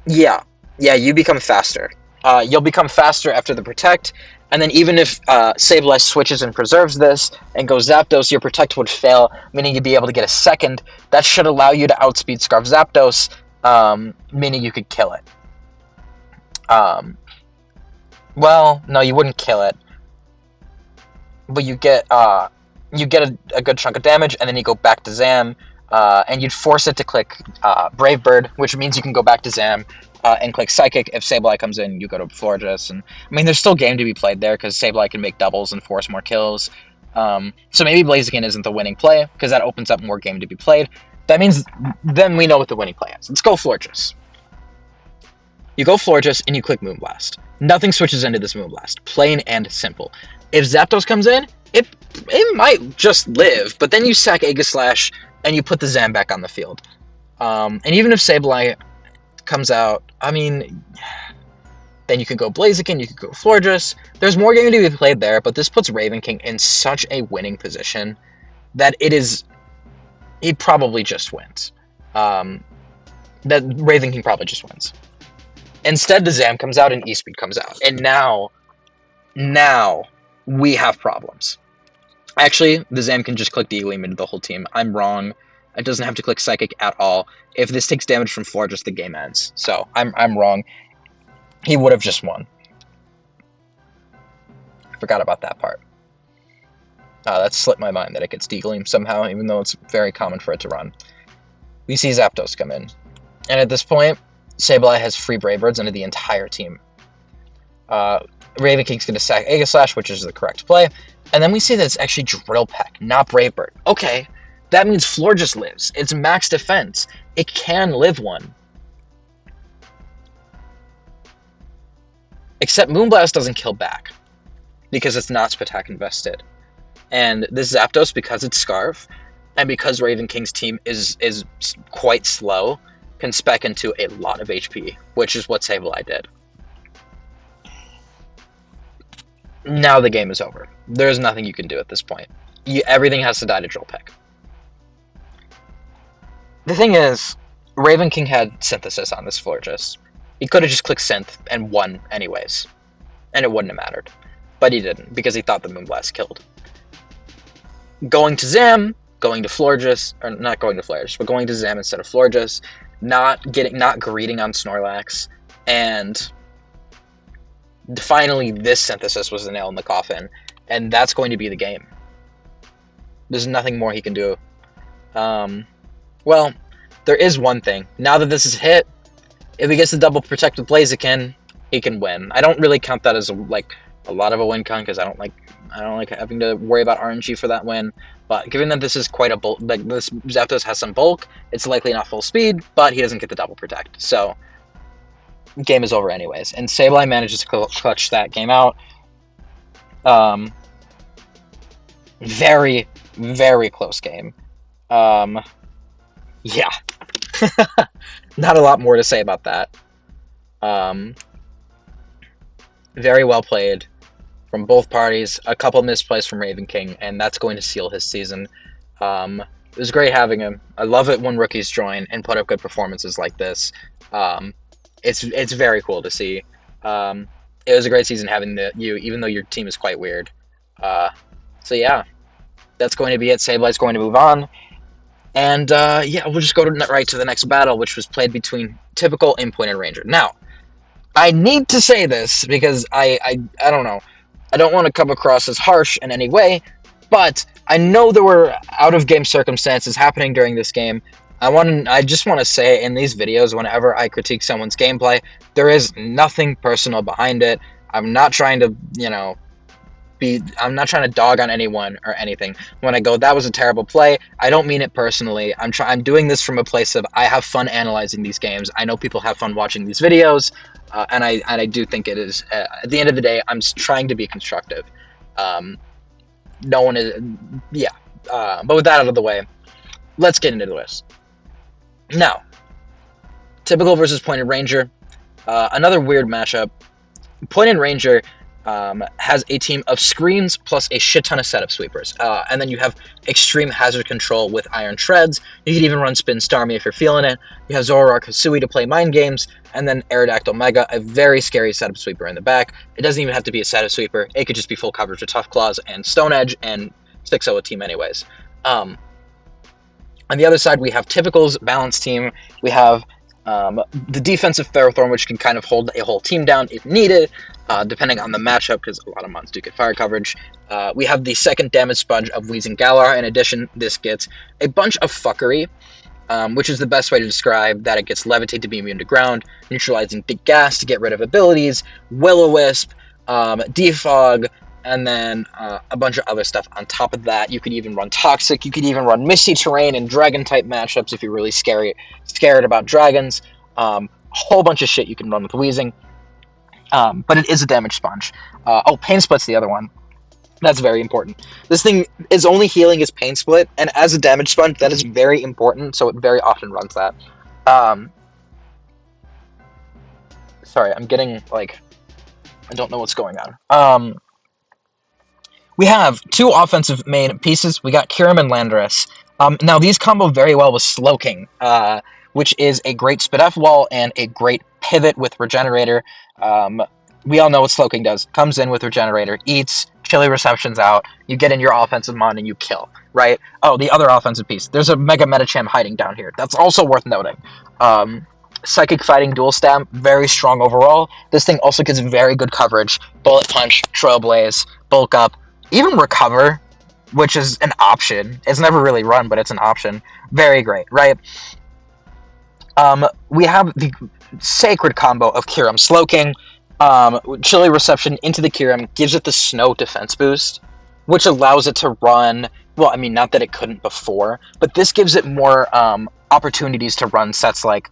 Yeah, you become faster. You'll become faster after the Protect, and then even if Sableye switches and preserves this and goes Zapdos, your Protect would fail, meaning you'd be able to get a second. That should allow you to outspeed Scarf Zapdos, meaning you could kill it. Well, no, you wouldn't kill it, but you get a good chunk of damage, and then you go back to Zam, and you'd force it to click Brave Bird, which means you can go back to Zam and click Psychic. If Sableye comes in, you go to Florges. And I mean, there's still game to be played there because Sableye can make doubles and force more kills. So maybe Blaziken isn't the winning play because that opens up more game to be played. That means then we know what the winning play is. Let's go Florges. You go Florges and you click Moonblast. Nothing switches into this Moonblast. Plain and simple. If Zapdos comes in, it might just live, but then you sack Aegislash and you put the Zam back on the field. And even if Sableye comes out, I mean, then you can go Blaziken, you can go Florges. There's more game to be played there, but this puts Raven King in such a winning position that he probably just wins. That Raven King probably just wins. Instead, the Zam comes out and E-Speed comes out. And now we have problems. Actually, the Zam can just click D-Gleam into the whole team. I'm wrong. It doesn't have to click Psychic at all. If this takes damage from Florges, the game ends. So, I'm wrong. He would have just won. I forgot about that part. That slipped my mind that it gets D-Gleam somehow, even though it's very common for it to run. We see Zapdos come in. And at this point, Sableye has free Brave Birds into the entire team. Raven King's going to sack Aegislash, which is the correct play. And then we see that it's actually Drill Peck, not Brave Bird. Okay, that means Florges lives. It's max defense. It can live one. Except Moonblast doesn't kill back, because it's not Spatak invested. And this Zapdos, because it's Scarf, and because Raven King's team is quite slow, can spec into a lot of HP, which is what Sableye did. Now the game is over. There's nothing you can do at this point. Everything has to die to Drill Peck. The thing is, Raven King had Synthesis on this Florges. He could have just clicked Synth and won anyways, and it wouldn't have mattered. But he didn't, because he thought the Moonblast killed. Going to Zam, going to Florges, or not going to Florges, but going to Zam instead of Florges, not greeting on Snorlax, and finally this Synthesis was the nail in the coffin, and that's going to be the game. There's nothing more he can do. Well, there is one thing. Now that this is hit, if he gets the double protect with Blaziken, he can win. I don't really count that as a lot of a win con because I don't like having to worry about RNG for that win. But given that this is quite a bulk, like this Zapdos has some bulk, it's likely not full speed, but he doesn't get the double protect. So game is over anyways. And Sableye manages to clutch that game out. Very, very close game. Yeah. Not a lot more to say about that. Very well played from both parties. A couple misplays from Raven King, and that's going to seal his season. It was great having him. I love it when rookies join and put up good performances like this. It's very cool to see. It was a great season having you, even though your team is quite weird. So yeah, that's going to be it. Sableye's going to move on. And yeah, we'll just go right to the next battle, which was played between Typical, Aimpoint, and Ranger. Now, I need to say this because I don't know. I don't want to come across as harsh in any way, but I know there were out-of-game circumstances happening during this game. I just want to say in these videos, whenever I critique someone's gameplay, there is nothing personal behind it. I'm not trying to, I'm not trying to dog on anyone or anything. When I go, that was a terrible play, I don't mean it personally. I'm doing this from a place of I have fun analyzing these games. I know people have fun watching these videos, and I do think it is. At the end of the day, I'm trying to be constructive. No one is, yeah. But with that out of the way, let's get into this. Now, Typical versus Point and Ranger. Another weird matchup. Point and Ranger has a team of screens plus a shit ton of setup sweepers. And then you have extreme hazard control with Iron Shreds. You can even run Spin Starmie if you're feeling it. You have Zoroark Hisui to play mind games. And then Aerodactyl Mega, a very scary setup sweeper in the back. It doesn't even have to be a setup sweeper. It could just be full coverage with Tough Claws and Stone Edge and 6-0 a team anyways. On the other side, we have Typical's balanced team. We have the defensive Ferrothorn, which can kind of hold a whole team down if needed, depending on the matchup, because a lot of mons do get fire coverage. We have the second damage sponge of Weezing Galar. In addition, this gets a bunch of fuckery, which is the best way to describe that. It gets Levitate to be immune to ground, neutralizing Big Gas to get rid of abilities, Will-O-Wisp, Defog, and then a bunch of other stuff on top of that. You could even run Toxic. You could even run Misty Terrain and Dragon-type matchups if you're really scared about dragons. A whole bunch of shit you can run with Weezing. But it is a damage sponge. Pain Split's the other one. That's very important. This thing is only healing as Pain Split, and as a damage sponge, that is very important, so it very often runs that. Sorry, I'm getting, I don't know what's going on. We have two offensive main pieces. We got Kyurem and Landorus. Now, these combo very well with Slowking, which is a great Spit F wall and a great pivot with Regenerator. We all know what Slowking does. Comes in with Regenerator, eats, Chilly Reception's out, you get in your offensive mon and you kill, right? Oh, the other offensive piece. There's a Mega Medicham hiding down here. That's also worth noting. Psychic Fighting Dual Stab, very strong overall. This thing also gets very good coverage. Bullet Punch, Trailblaze, Bulk Up, even Recover, which is an option. It's never really run, but it's an option. Very great, right? We have the sacred combo of Kyurem Slowking. Chilly Reception into the Kyurem gives it the Snow defense boost, which allows it to run, well, I mean, not that it couldn't before, but this gives it more opportunities to run sets like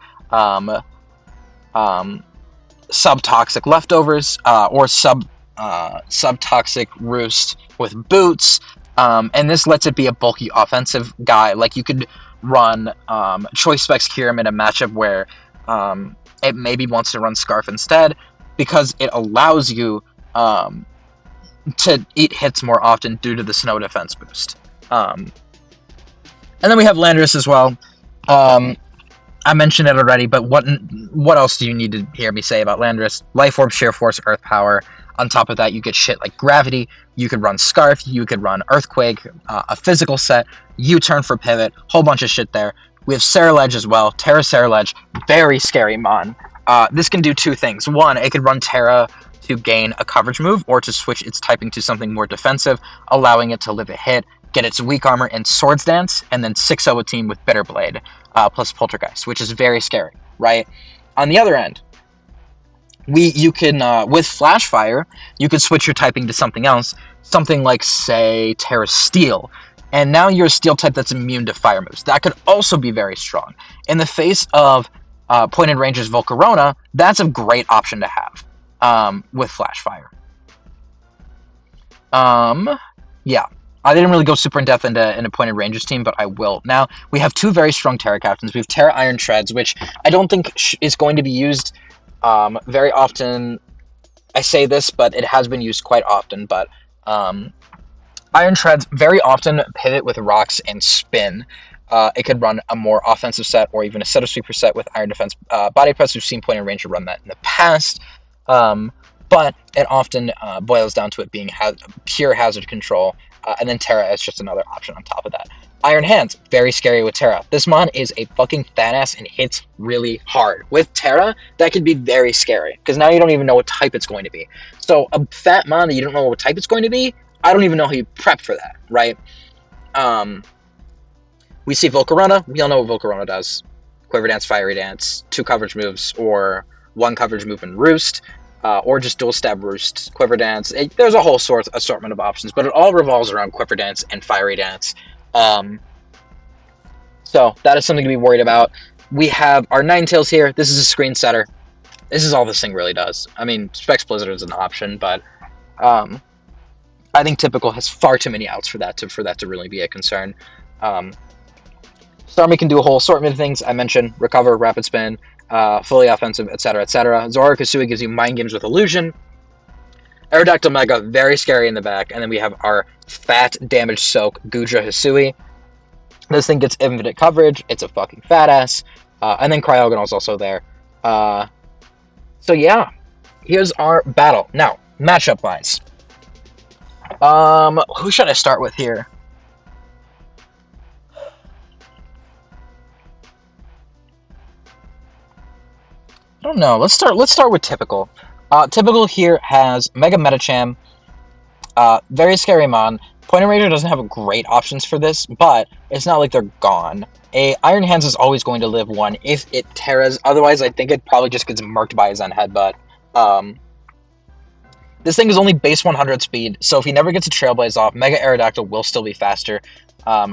Sub-Toxic Leftovers, or Sub-Toxic Roost with Boots, and this lets it be a bulky offensive guy. Like, you could run Choice Specs Kyurem in a matchup where it maybe wants to run Scarf instead, because it allows you to eat hits more often due to the Snow defense boost. And then we have Landorus as well. I mentioned it already, but what else do you need to hear me say about Landorus? Life Orb, Sheer Force, Earth Power. On top of that, you get shit like Gravity. You could run Scarf. You could run Earthquake, a physical set, U-Turn for Pivot, whole bunch of shit there. We have Ceruledge as well. Terra Ceruledge, very scary mon. This can do two things. One, it could run Terra to gain a coverage move, or to switch its typing to something more defensive, allowing it to live a hit, get its weak armor in Swords Dance, and then 6-0 a team with Bitter Blade. plus Poltergeist, which is very scary, right? On the other end, you can with Flash Fire, you could switch your typing to something else, something like say Terra Steel, and now you're a Steel type that's immune to fire moves. That could also be very strong. In the face of Pointed Ranger's Volcarona, that's a great option to have with Flash Fire. Yeah. I didn't really go super in depth into a Pointed Rangers team, but I will. Now, we have two very strong Terra captains. We have Terra Iron Treads, which I don't think is going to be used very often. I say this, but it has been used quite often. But Iron Treads very often pivot with rocks and spin. It could run a more offensive set or even a set of sweeper set with Iron Defense Body Press. We've seen Pointed Ranger run that in the past. But it often boils down to it being pure hazard control. And then Terra is just another option on top of that. Iron Hands, very scary with Terra. This mon is a fucking fat ass and hits really hard. With Terra, that could be very scary, because now you don't even know what type it's going to be. So a fat mon that you don't know what type it's going to be, I don't even know how you prep for that, right? We see Volcarona. We all know what Volcarona does. Quiver Dance, Fiery Dance, 2 coverage moves, or 1 coverage move and Roost. Or just dual stab Roost, Quiver Dance. There's a whole assortment of options, but it all revolves around Quiver Dance and Fiery Dance. So that is something to be worried about. We have our Ninetales here. This is a screen setter. This is all this thing really does. I mean, Specs Blizzard is an option, but I think Typical has far too many outs for that to really be a concern. Starmie can do a whole assortment of things. I mentioned Recover, Rapid Spin, fully offensive, etc., etc. Zora Kasui gives you Mind Games with Illusion. Aerodactyl Mega, very scary in the back. And then we have our fat damage soak Gudra Hisui. This thing gets infinite coverage. It's a fucking fat ass. And then Cryogonal's also there. So yeah, here's our battle. Now, matchup wise. Who should I start with here? I don't know. Let's start with Typical. Typical here has Mega Metacham, very scary mon. Pointer Ranger doesn't have great options for this, but it's not like they're gone. Iron Hands is always going to live 1 if it Terras. Otherwise, I think it probably just gets murked by his Zen Headbutt. This thing is only base 100 speed, so if he never gets a Trailblaze off, Mega Aerodactyl will still be faster.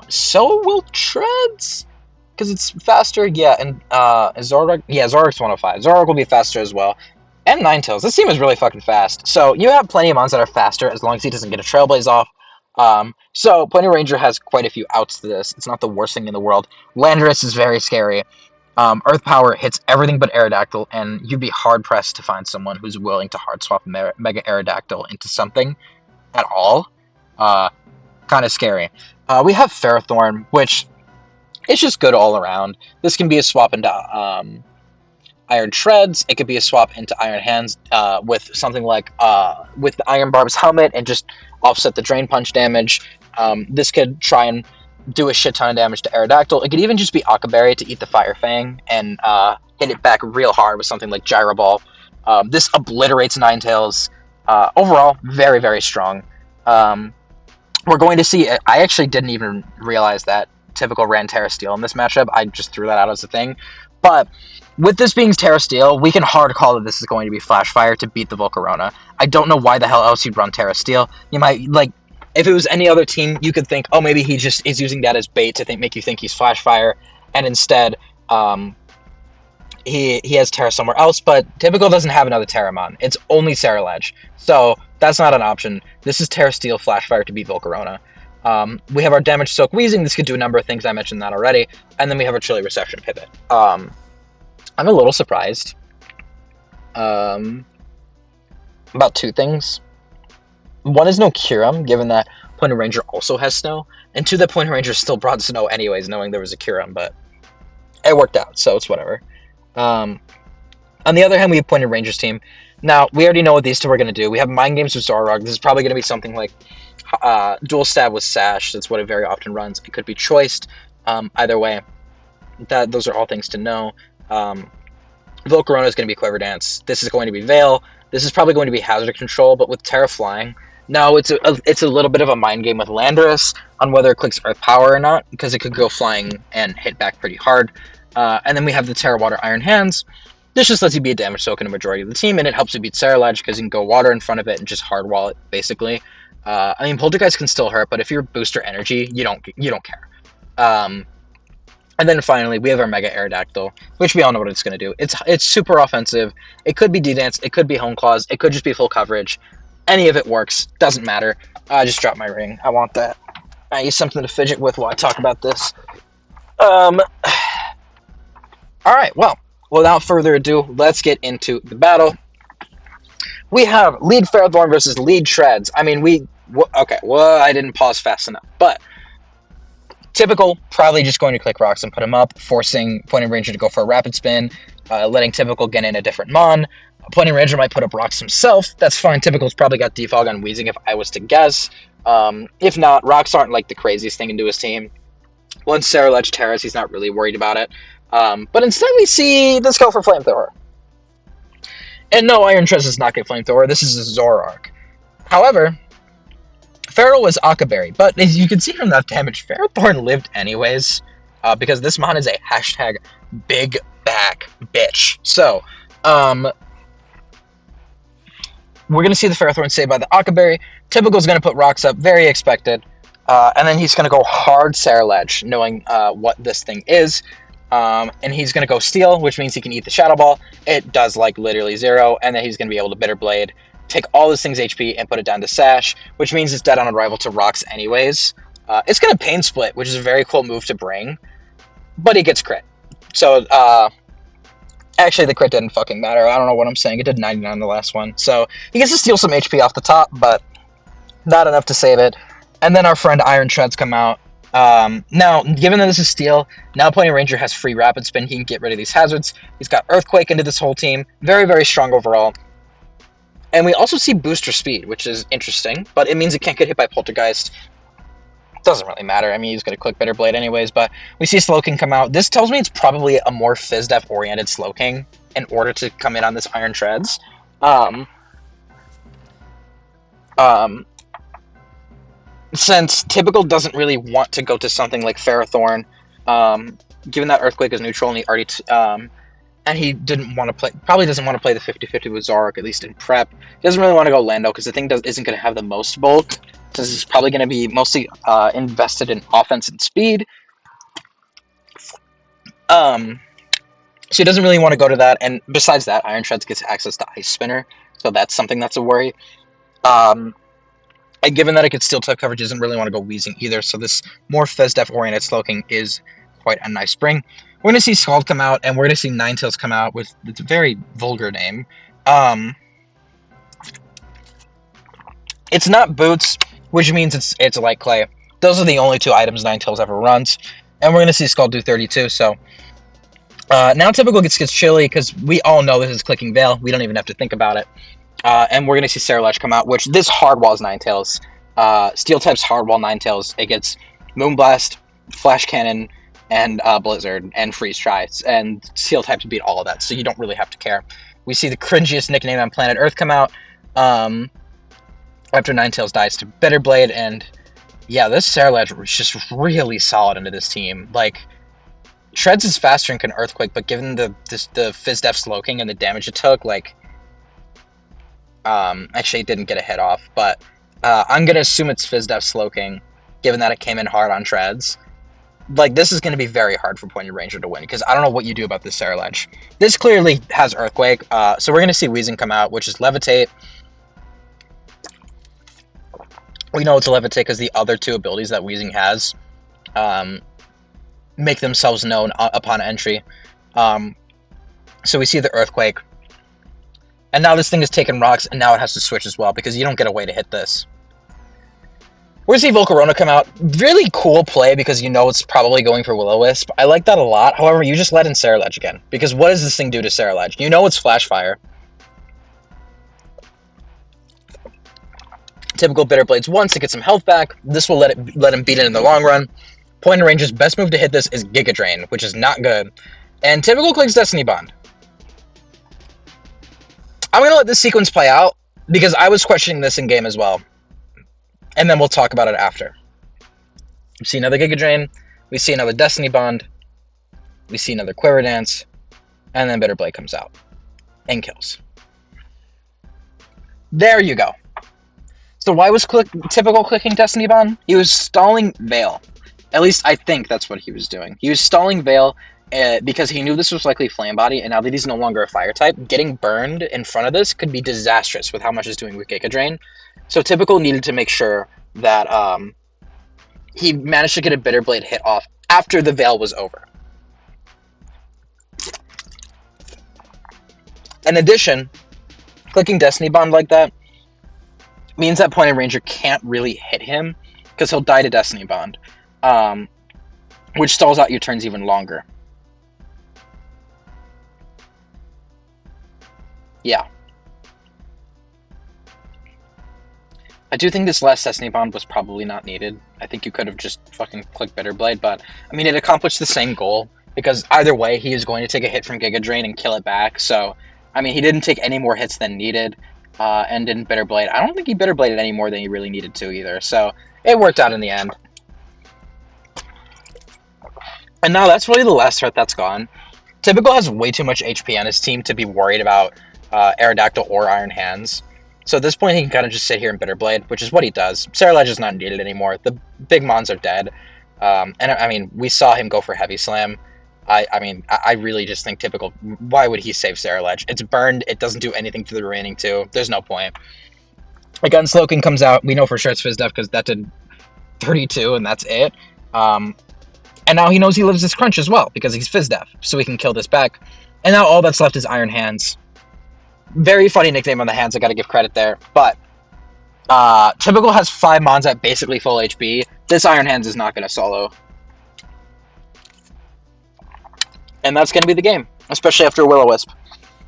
So will Treads, because it's faster. Yeah, and Zoroark. Yeah, Zoroark's 105. Zoroark will be faster as well. And Ninetales. This team is really fucking fast. So you have plenty of mons that are faster as long as he doesn't get a Trailblaze off. So Pointer Ranger has quite a few outs to this. It's not the worst thing in the world. Landorus is very scary. Earth Power hits everything but Aerodactyl, and you'd be hard-pressed to find someone who's willing to hard-swap Mega Aerodactyl into something at all. Kind of scary. We have Ferrothorn, which is just good all around. This can be a swap into Iron Treads. It could be a swap into Iron Hands with something like with the Iron Barb's helmet and just offset the Drain Punch damage. This could try and do a shit ton of damage to Aerodactyl. It could even just be Akaberry to eat the Fire Fang and hit it back real hard with something like Gyro Ball. This obliterates Ninetales. Overall, very, very strong. We're going to see... I actually didn't even realize that Typical ran Terra Steel in this matchup. I just threw that out as a thing. But with this being Terra Steel, we can hard call that this is going to be Flash Fire to beat the Volcarona. I don't know why the hell else you'd run Terra Steel. You might, like... If it was any other team, you could think, oh, maybe he just is using that as bait to make you think he's Flash Fire, and instead, he has Terra somewhere else, but Typical doesn't have another Terramon. It's only Ceruledge, so that's not an option. This is Terra Steel Flash Fire to beat Volcarona. We have our Damage Soak Weezing. This could do a number of things. I mentioned that already. And then we have our Chilly Reception Pivot. I'm a little surprised about 2 things. One is no Kyurem, given that Pointer Ranger also has Snow, and 2, that Pointer Ranger still brought Snow anyways, knowing there was a Kyurem, but it worked out, so it's whatever. On the other hand, we have Pointer Ranger's team. Now, we already know what these 2 are going to do. We have Mind Games with Zoroark. This is probably going to be something like Dual Stab with Sash. That's what it very often runs. It could be choiced. Either way, those are all things to know. Volcarona is going to be Quiver Dance. This is going to be Veil. This is probably going to be Hazard Control, but with Terra Flying, No, it's a little bit of a mind game with Landorus on whether it clicks Earth Power or not, because it could go flying and hit back pretty hard. And then we have the Terra Water Iron Hands. This just lets you be a damage soak in a majority of the team, and it helps you beat Saralage because you can go water in front of it and just hard wall it, basically. I mean, Poltergeist can still hurt, but if you're booster energy, you don't care. And then finally, we have our Mega Aerodactyl, which we all know what it's going to do. It's super offensive. It could be D-Dance, it could be Home Claws, it could just be full coverage. Any of it works, doesn't matter. I just dropped my ring. I want that. I need something to fidget with while I talk about this. Alright, well, without further ado, let's get into the battle. We have lead Ferrothorn versus lead Shreds. I mean, I didn't pause fast enough, but Typical, probably just going to click rocks and put him up, forcing Pointing Ranger to go for a rapid spin, letting Typical get in a different mon. Pointing Ranger might put up rocks himself. That's fine. Typical's probably got defog on Weezing if I was to guess. If not, rocks aren't like the craziest thing into his team. Once Saralech Terras, he's not really worried about it. But instead we see this go for Flamethrower. And no, Iron Tress does not get Flamethrower. This is a Zoroark. However, Feral was Akaberry, but as you can see from that damage, Ferrothorn lived anyways, because this mon is a hashtag big back bitch. So, we're going to see the Ferrothorn saved by the Akaberry. Typical's going to put rocks up, very expected, and then he's going to go hard Saralech, knowing what this thing is, and he's going to go Steel, which means he can eat the Shadow Ball. It does, like, literally 0, and then he's going to be able to Bitter Blade, take all this thing's HP and put it down to Sash, which means it's dead on arrival to rocks anyways. It's going to Pain Split, which is a very cool move to bring, but he gets crit. So, actually, the crit didn't fucking matter. I don't know what I'm saying. It did 99 the last one. So, he gets to steal some HP off the top, but not enough to save it. And then our friend Iron Treads come out. Now, given that this is Steel, now Pointing Ranger has free Rapid Spin. He can get rid of these hazards. He's got Earthquake into this whole team. Very, very strong overall. And we also see Booster Speed, which is interesting, but it means it can't get hit by Poltergeist. Doesn't really matter. I mean, he's going to click Bitter Blade anyways, but we see Slowking come out. This tells me it's probably a more Fizdef-oriented Slowking in order to come in on this Iron Treads. Since Typical doesn't really want to go to something like Ferrothorn, given that Earthquake is neutral and he already... and he probably doesn't want to play the 50-50 with Zoroark, at least in prep. He doesn't really want to go Lando, because the thing isn't going to have the most bulk, since he's probably going to be mostly invested in offense and speed. So he doesn't really want to go to that, and besides that, Iron Treads gets access to Ice Spinner, so that's something that's a worry. And given that it gets Steel-type coverage, he doesn't really want to go Weezing either, so this more Fizdef-oriented Slowking is quite a nice bring. We're going to see Scald come out, and we're going to see Ninetales come out with its very vulgar name. It's not Boots, which means it's like Clay. Those are the only two items Ninetales ever runs. And we're going to see Scald do 32, so... now Typical gets chilly, because we all know this is clicking Veil. We don't even have to think about it. And we're going to see Saralech come out, which this hardwalls Ninetales. Steel-type's hardwall Ninetales. It gets Moonblast, Flash Cannon, and Blizzard, and Freeze Tries, and Steel type to beat all of that, so you don't really have to care. We see the cringiest nickname on planet Earth come out, after Ninetales dies to Bitter Blade, and yeah, this Saralech was just really solid into this team. Like, Shreds is faster and can Earthquake, but given the Fizdef Slowking and the damage it took, like, actually it didn't get a hit off, but I'm gonna assume it's Fizdef Slowking, given that it came in hard on Shreds. Like, this is going to be very hard for Pointing Ranger to win, because I don't know what you do about this Saralech. This clearly has Earthquake, so we're going to see Weezing come out, which is Levitate. We know it's Levitate because the other two abilities that Weezing has make themselves known upon entry. So we see the Earthquake. And now this thing is taking rocks, and now it has to switch as well, because you don't get a way to hit this. We're going to see Volcarona come out. Really cool play, because you know it's probably going for Will-O-Wisp. I like that a lot. However, you just let in Saralech again. Because what does this thing do to Saralech? You know it's Flash Fire. Typical Bitter Blades once to get some health back. This will let him beat it in the long run. Pointing Ranger's best move to hit this is Giga Drain, which is not good. And Typical clicks Destiny Bond. I'm going to let this sequence play out, because I was questioning this in-game as well. and then we'll talk about it after. We see another Giga Drain, we see another Destiny Bond, we see another Quiver Dance, and then Bitter Blade comes out and kills. There you go. So why was typical clicking Destiny Bond? He was stalling Veil. At least I think that's what he was doing. He was stalling Veil because he knew this was likely Flame Body, and now that he's no longer a Fire type, getting burned in front of this could be disastrous with how much it's doing with Giga Drain. So Typical needed to make sure that he managed to get a Bitter Blade hit off after the Veil was over. In addition, clicking Destiny Bond like that means that Point and Ranger can't really hit him because he'll die to Destiny Bond, which stalls out your turns even longer. Yeah. I do think this last Destiny Bond was probably not needed. I think you could have just fucking clicked Bitter Blade, but I mean, it accomplished the same goal because either way, he is going to take a hit from Giga Drain and kill it back. So, I mean, he didn't take any more hits than needed, and didn't Bitter Blade. I don't think he Bitter Bladed any more than he really needed to either. So, it worked out in the end. And now that's really the last threat that's gone. Typical has way too much HP on his team to be worried about Aerodactyl or Iron Hands. So at this point, he can kind of just sit here and Bitter Blade, which is what he does. Saralage is not needed anymore. The big mons are dead. And I mean, we saw him go for Heavy Slam. I really just think Typical, why would he save Saralage? It's burned. It doesn't do anything to the remaining two. There's no point. Again, Slowking comes out. We know for sure it's Fizz Def because that did 32, and that's it. And now he knows he lives this crunch as well because he's Fizz Def, so he can kill this back. And now all that's left is Iron Hands. Very funny nickname on the hands, I gotta give credit there. But Typical has 5 mons at basically full HP. This Iron Hands is not gonna solo. And that's gonna be the game, especially after Will-O-Wisp.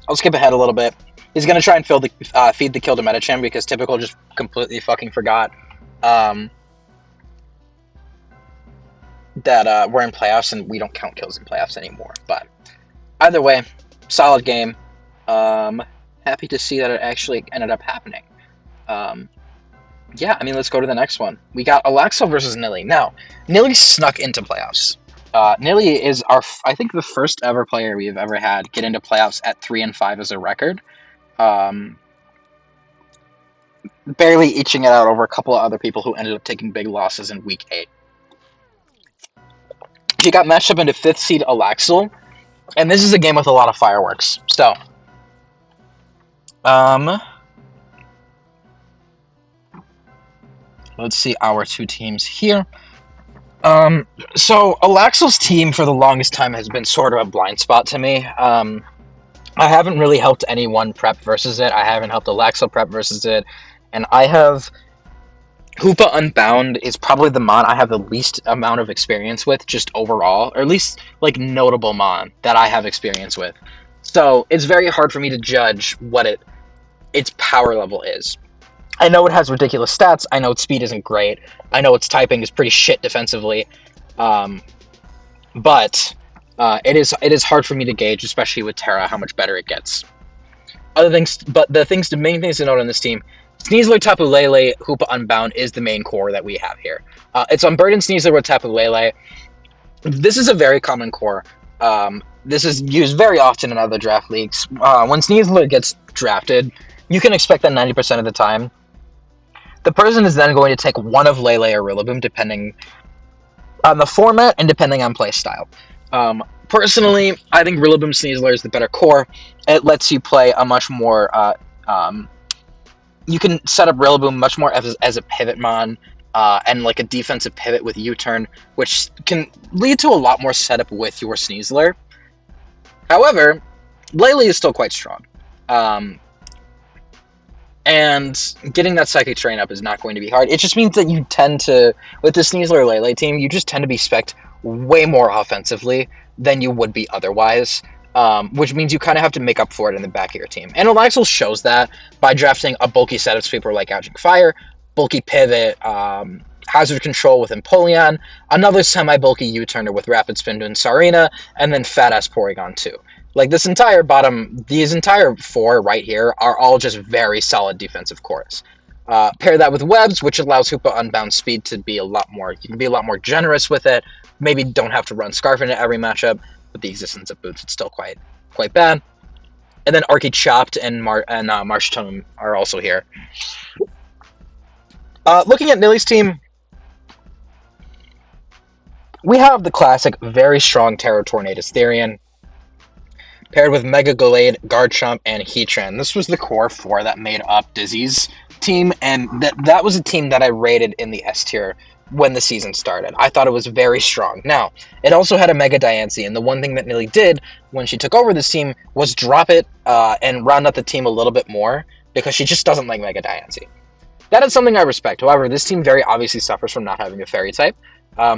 I'll skip ahead a little bit. He's gonna try and feed the kill to Medicham because Typical just completely fucking forgot that we're in playoffs and we don't count kills in playoffs anymore. But either way, solid game. Happy to see that it actually ended up happening. Yeah, I mean, let's go to the next one. We got Alaxo versus Nilly. Now, Nilly snuck into playoffs. Nilly is I think the first ever player we've ever had get into playoffs at 3-5 as a record. Barely eaching it out over a couple of other people who ended up taking big losses in week 8. He got matched up into 5th seed Alaxel, and this is a game with a lot of fireworks. So, let's see our two teams here. So Alaxel's team for the longest time has been sort of a blind spot to me. I haven't really helped anyone prep versus it. I haven't helped Alaxel prep versus it, and I have Hoopa Unbound is probably the mon I have the least amount of experience with, just overall, or at least like notable mon that I have experience with. So it's very hard for me to judge what its power level is. I know it has ridiculous stats. I know its speed isn't great. I know its typing is pretty shit defensively. But it is hard for me to gauge, especially with Terra, how much better it gets. The main things to note on this team: Sneasler, Tapu Lele, Hoopa Unbound is the main core that we have here. It's Unburdened Sneasler with Tapu Lele. This is a very common core. This is used very often in other draft leagues. When Sneasler gets drafted, you can expect that 90% of the time. The person is then going to take one of Lele or Rillaboom, depending on the format and depending on play style. Personally, I think Rillaboom Sneasler is the better core. It lets you play a much more... you can set up Rillaboom much more as a pivot mon, and like a defensive pivot with U-turn, which can lead to a lot more setup with your Sneasler. However, Lele is still quite strong. And getting that Psychic Terrain up is not going to be hard. It just means that you tend to, with the Sneasler Lele team, you just tend to be spec'd way more offensively than you would be otherwise, which means you kind of have to make up for it in the back of your team. And Alaxel shows that by drafting a bulky setup sweeper like Gouging Fire, bulky pivot, hazard control with Empoleon, another semi-bulky U-turner with Rapid Spin to Sarina, and then fat-ass Porygon 2. Like, these entire 4 right here are all just very solid defensive cores. Pair that with webs, which allows Hoopa Unbound Speed to be a lot more. You can be a lot more generous with it. Maybe don't have to run Scarf into every matchup. With the existence of boots, it's still quite bad. And then Arky Chopped and Marsh Tome are also here. Looking at Nilly's team, we have the classic, very strong Terror Tornadus Therian, paired with Mega Gallade, Garchomp, and Heatran. This was the core four that made up Dizzy's team, and that was a team that I rated in the S tier when the season started. I thought it was very strong. Now, it also had a Mega Diancie, and the one thing that Nilly did when she took over this team was drop it and round out the team a little bit more, because she just doesn't like Mega Diancie. That is something I respect. However, this team very obviously suffers from not having a Fairy type,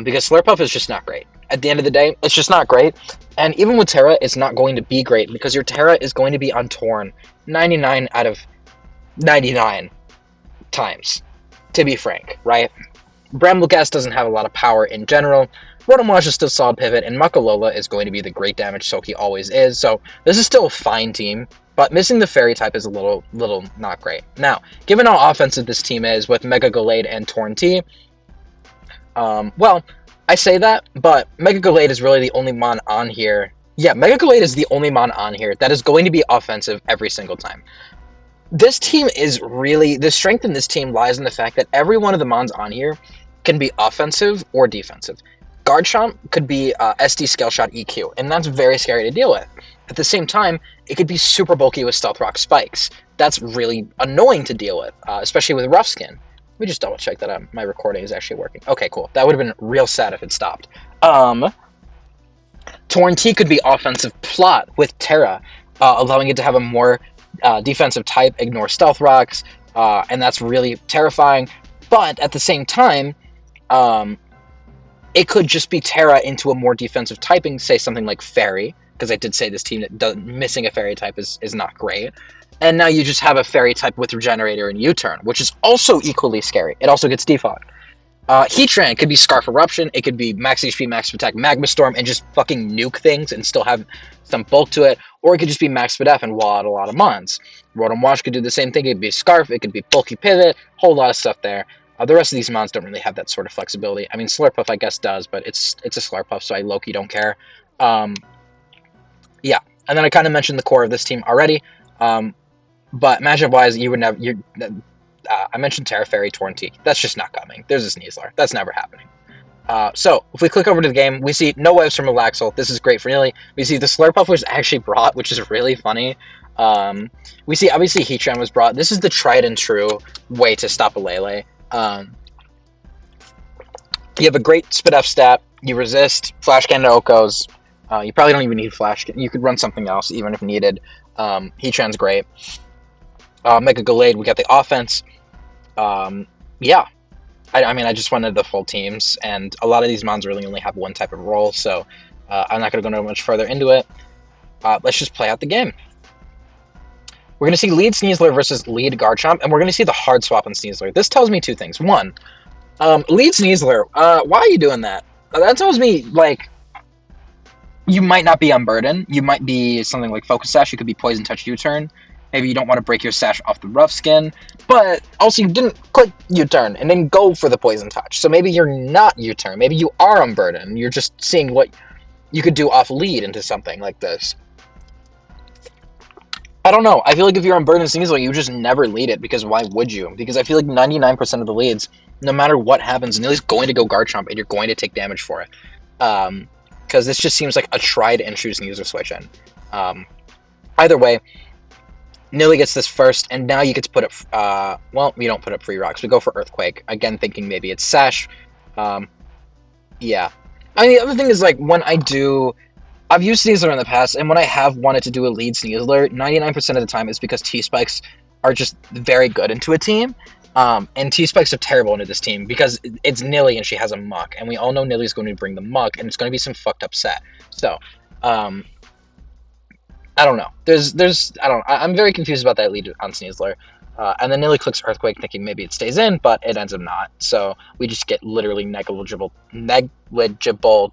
because Slurpuff is just not great. At the end of the day, it's just not great. And even with Terra, it's not going to be great, because your Terra is going to be on Torn 99 out of 99 times, to be frank, right? Brambleghast doesn't have a lot of power in general. Rotom-Wash is still solid pivot, and Makalola is going to be the great damage Soki always is, so this is still a fine team, but missing the Fairy type is a little not great. Now, given how offensive this team is with Mega Gallade and Torn T, well, I say that, but Mega Gallade is really the only mon on here. Yeah, Mega Gallade is the only mon on here that is going to be offensive every single time. This team is really... The strength in this team lies in the fact that every one of the mons on here can be offensive or defensive. Garchomp could be SD Scale Shot EQ, and that's very scary to deal with. At the same time, it could be super bulky with Stealth Rock Spikes. That's really annoying to deal with, especially with Rough Skin. Let me just double check that my recording is actually working. Okay, cool. That would have been real sad if it stopped. Torn T could be offensive plot with Terra, allowing it to have a more defensive type, ignore Stealth Rocks, and that's really terrifying. But at the same time, it could just be Terra into a more defensive typing, say something like Fairy, because I did say this team that missing a Fairy type is not great. And now you just have a Fairy type with Regenerator and U-Turn, which is also equally scary. It also gets Defog. Heatran could be Scarf Eruption, it could be Max HP, Max Attack, Magma Storm, and just fucking nuke things and still have some bulk to it. Or it could just be Max Speed F and wall out a lot of mons. Rotom-Wash could do the same thing, it could be Scarf, it could be Bulky Pivot, whole lot of stuff there. The rest of these mons don't really have that sort of flexibility. I mean, Slurpuff I guess does, but it's a Slurpuff, so I low-key don't care. Yeah, and then I kind of mentioned the core of this team already. But matchup-wise, you would never... I mentioned Terra Fairy, Torn T. That's just not coming. There's a Sneasler. That's never happening. So, if we click over to the game, we see no waves from Relaxel. This is great for Nilly. We see the Slurpuff was actually brought, which is really funny. We see, obviously, Heatran was brought. This is the tried and true way to stop a Lele. You have a great Spit F stat. You resist. Flash Cannon to Okos. You probably don't even need Flash Cannon. You could run something else, even if needed. Heatran's great. Mega Gallade, we got the offense. Yeah. I mean, I just wanted the full teams, and a lot of these mons really only have one type of role, so I'm not going to go much further into it. Let's just play out the game. We're going to see lead Sneasler versus lead Garchomp, and we're going to see the hard swap on Sneasler. This tells me two things. One, lead Sneasler, why are you doing that? That tells me, like, you might not be Unburden. You might be something like Focus Sash. You could be Poison Touch U-Turn. Maybe you don't want to break your Sash off the Rough Skin, but also you didn't click U-Turn and then go for the Poison Touch. So maybe you're not U-Turn. Maybe you are Unburden. You're just seeing what you could do off lead into something like this. I don't know. I feel like if you're Unburden Sneasler, you just never lead it, because why would you? Because I feel like 99% of the leads, no matter what happens, Nilly's going to go Garchomp and you're going to take damage for it. Because this just seems like a tried and true Sneasler switch in. Either way, Nilly gets this first, and now you get to put up... well, we don't put up Free Rocks. We go for Earthquake. Again, thinking maybe it's Sash. Yeah. I mean, the other thing is, like, when I do... I've used Sneasler in the past, and when I have wanted to do a lead Sneasler, 99% of the time it's because T-Spikes are just very good into a team. And T-Spikes are terrible into this team, because it's Nilly and she has a Muck. And we all know Nilly's going to bring the Muck, and it's going to be some fucked up set. So, I don't know. I'm very confused about that lead on Sneasler. And then Nilly clicks Earthquake thinking maybe it stays in, but it ends up not. So we just get literally negligible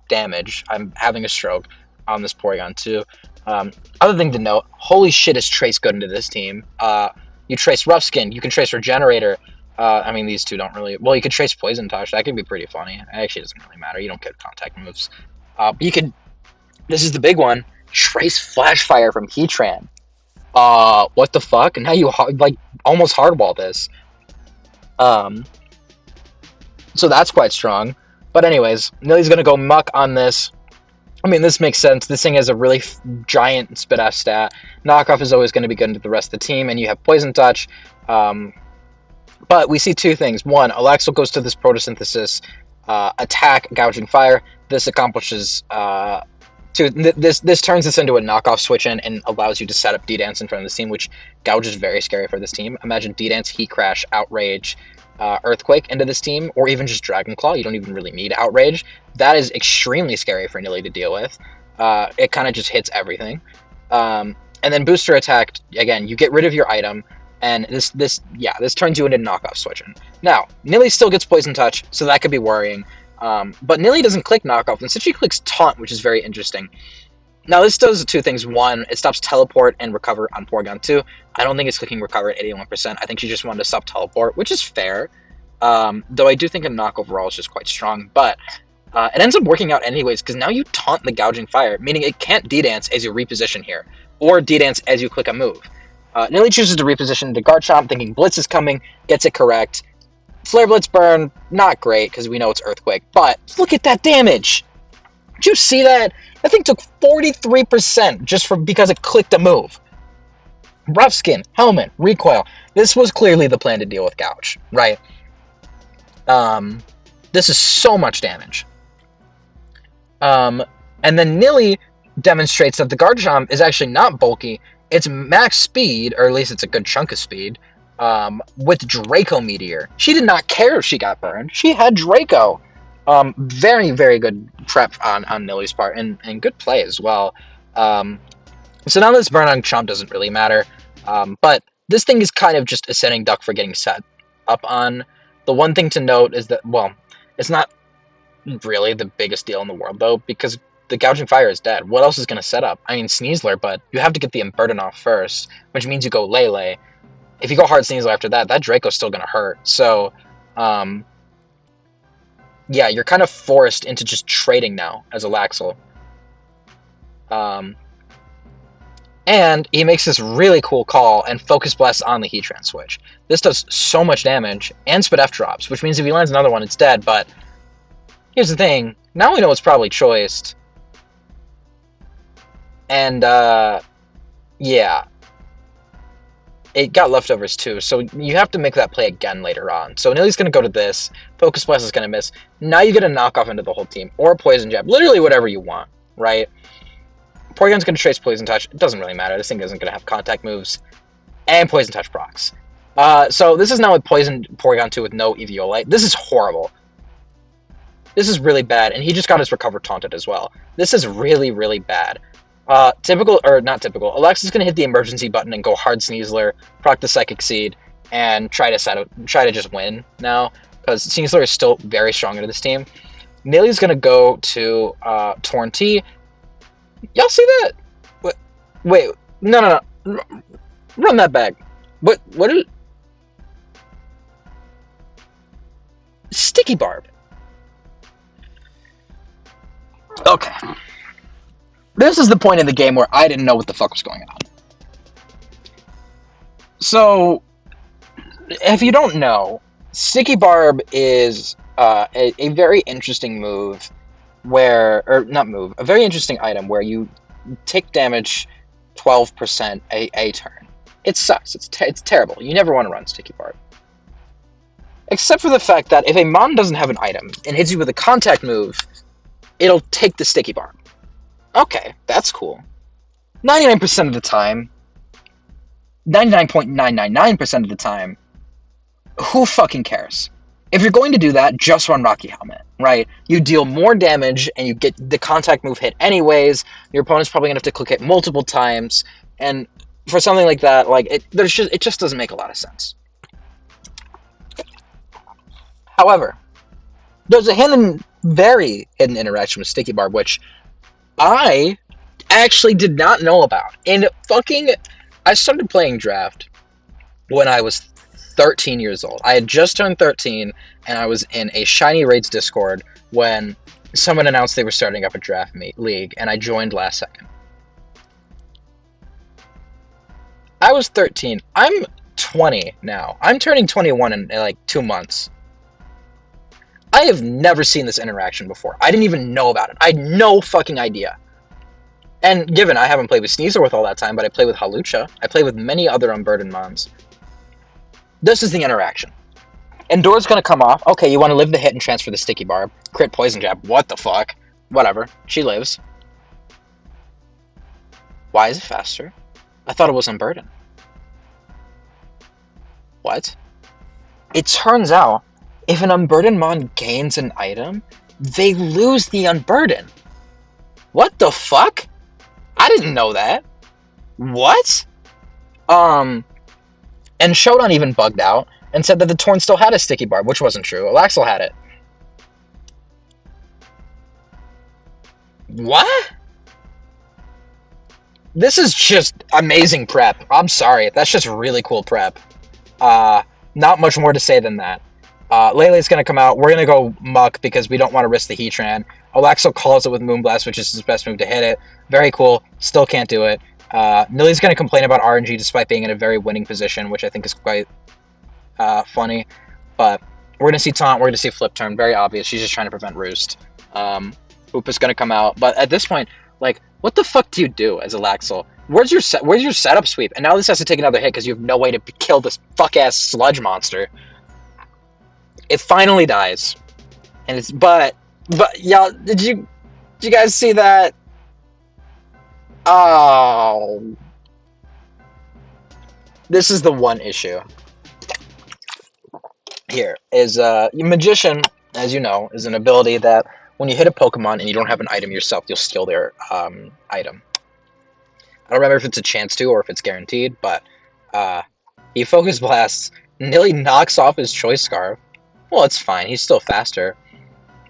damage. I'm having a stroke on this Porygon too. Other thing to note, holy shit is Trace good into this team. You trace Rough Skin, you can trace Regenerator. I mean, these two don't really. Well, you could trace Poison Touch. That could be pretty funny. It actually doesn't really matter. You don't get contact moves. But you could. This is the big one. Trace Flash Fire from Heatran. What the fuck? And now you like almost hardball this. Um, so that's quite strong. But anyways, Nilly's gonna go Muck on this. I mean, this makes sense. This thing has a really giant spit F stat. Knockoff is always going to be good to the rest of the team, and you have Poison Touch. But we see two things. One, Alexel goes to this Photosynthesis attack, Gouging Fire. This accomplishes this turns this into a knockoff switch in and allows you to set up D-Dance in front of the team, which Gouge is very scary for this team. Imagine D-Dance, Heat Crash, Outrage, Earthquake into this team, or even just Dragon Claw. You don't even really need Outrage. That is extremely scary for Nilly to deal with. It kind of just hits everything. And then Booster Attack, again, you get rid of your item, and this turns you into knockoff switching. Now, Nilly still gets Poison Touch, so that could be worrying. But Nilly doesn't click knockoff, instead she clicks Taunt, which is very interesting. Now, this does two things. One, it stops Teleport and Recover on Porygon 2. I don't think it's clicking Recover at 81%. I think she just wanted to stop Teleport, which is fair. Though I do think a knock overall is just quite strong. But it ends up working out anyways, because now you taunt the Gouging Fire, meaning it can't D-Dance as you reposition here, or D-Dance as you click a move. Nilly chooses to reposition into Garchomp, thinking Blitz is coming, gets it correct. Flare Blitz Burn, not great, because we know it's Earthquake, but look at that damage! Did you see that? That thing took 43% just because it clicked a move. Rough Skin, Helmet, Recoil. This was clearly the plan to deal with Gouge, right? This is so much damage. And then Nilly demonstrates that the Garchomp is actually not bulky. It's max speed, or at least it's a good chunk of speed, with Draco Meteor. She did not care if she got burned. She had Draco. Very, very good prep on Nilly's part, and good play as well. So now this burn on Chomp doesn't really matter, but this thing is kind of just a sitting duck for getting set up on. The one thing to note is that, well, it's not really the biggest deal in the world, though, because the Gouging Fire is dead. What else is going to set up? I mean, Sneasler, but you have to get the Impertin off first, which means you go Lele. If you go hard Sneasler after that, that Draco's still going to hurt. So, yeah, you're kind of forced into just trading now as a Laxel. And he makes this really cool call and Focus Blast on the Heatran switch. This does so much damage, and Spit F drops, which means if he lands another one, it's dead, but here's the thing. Now we know it's probably choiced. And, yeah. It got leftovers too, so you have to make that play again later on. So Nilly's going to go to this, Focus Blast is going to miss. Now you get a knockoff into the whole team, or a Poison Jab, literally whatever you want, right? Porygon's going to trace Poison Touch, it doesn't really matter, this thing isn't going to have contact moves, and Poison Touch procs. So this is now with Poison Porygon 2 with no Eviolite. This is horrible. This is really bad, and he just got his Recover taunted as well. This is really, really bad. Typical, or not typical, Alexa's going to hit the emergency button and go hard Sneasler, proc the Psychic Seed, and try to just win now, because Sneasler is still very strong into this team. Nilly's going to go to Torn T. Y'all see that? What? Wait, no. Run that back. What is... Sticky Barb. Okay. This is the point in the game where I didn't know what the fuck was going on. So, if you don't know, Sticky Barb is a very interesting move a very interesting item where you take damage 12% a turn. It sucks. It's terrible. You never want to run Sticky Barb. Except for the fact that if a Mon doesn't have an item and hits you with a contact move, it'll take the Sticky Barb. Okay, that's cool. 99% of the time, 99.999% of the time, who fucking cares? If you're going to do that, just run Rocky Helmet, right? You deal more damage, and you get the contact move hit anyways. Your opponent's probably going to have to click it multiple times, and for something like that, like it just doesn't make a lot of sense. However, there's a very hidden interaction with Sticky Barb, which I actually did not know about. And I started playing Draft when I was 13 years old. I had just turned 13, and I was in a Shiny Raids Discord when someone announced they were starting up a draft league, and I joined last second. I was 13. I'm 20 now. I'm turning 21 in like 2 months. I have never seen this interaction before. I didn't even know about it. I had no fucking idea. And given I haven't played with Sneasel with all that time, but I play with Hawlucha. I play with many other unburdened mons. This is the interaction. Endora's gonna come off. Okay, you want to live the hit and transfer the Sticky Barb. Crit Poison Jab. What the fuck? Whatever. She lives. Why is it faster? I thought it was unburdened. What? It turns out, if an unburdened mon gains an item, they lose the unburden. What the fuck? I didn't know that. What? And Shodan even bugged out and said that the Torn still had a Sticky Barb, which wasn't true. Alaxel had it. What? This is just amazing prep. I'm sorry. That's just really cool prep. Not much more to say than that. Lele's going to come out. We're going to go Muck because we don't want to risk the Heatran. Alaxel calls it with Moonblast, which is his best move to hit it. Very cool. Still can't do it. Nilly's going to complain about RNG despite being in a very winning position, which I think is quite funny. But we're going to see Taunt. We're going to see Flip Turn. Very obvious. She's just trying to prevent Roost. Hoopa's going to come out. But at this point, like, what the fuck do you do as Alaxel? Where's your setup sweep? And now this has to take another hit because you have no way to kill this fuck-ass sludge monster. It finally dies. And it's... But y'all, did you guys see that? Oh. This is the one issue. Here is Magician, as you know, is an ability that when you hit a Pokemon and you don't have an item yourself, you'll steal their item. I don't remember if it's a chance to or if it's guaranteed, but he Focus Blasts, nearly knocks off his Choice Scarf. Well, it's fine. He's still faster.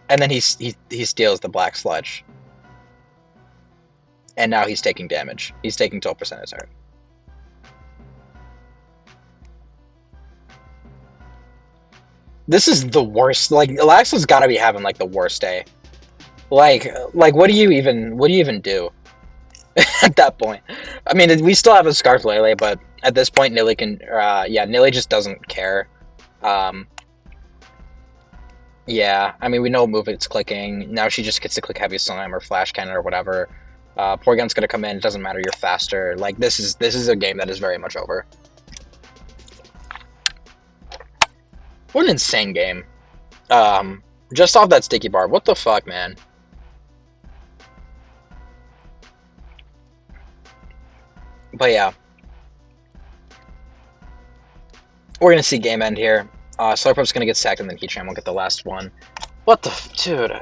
And then he steals the Black Sludge. And now he's taking damage. He's taking 12% of his hurt. This is the worst. Like, Alaxel's gotta be having, like, the worst day. Like, what do you even do at that point? I mean, we still have a Scarf Lele, but at this point, Nilly can, Nilly just doesn't care. Yeah, I mean, we know move it's clicking. Now she just gets to click Heavy Slam or Flash Cannon or whatever. Porygon's gonna come in. It doesn't matter. You're faster. Like, this is a game that is very much over. What an insane game. Just off that Sticky Barb. What the fuck, man? But yeah. We're gonna see game end here. Slurpup's gonna get sacked and then Heatran will get the last one. What the... Dude.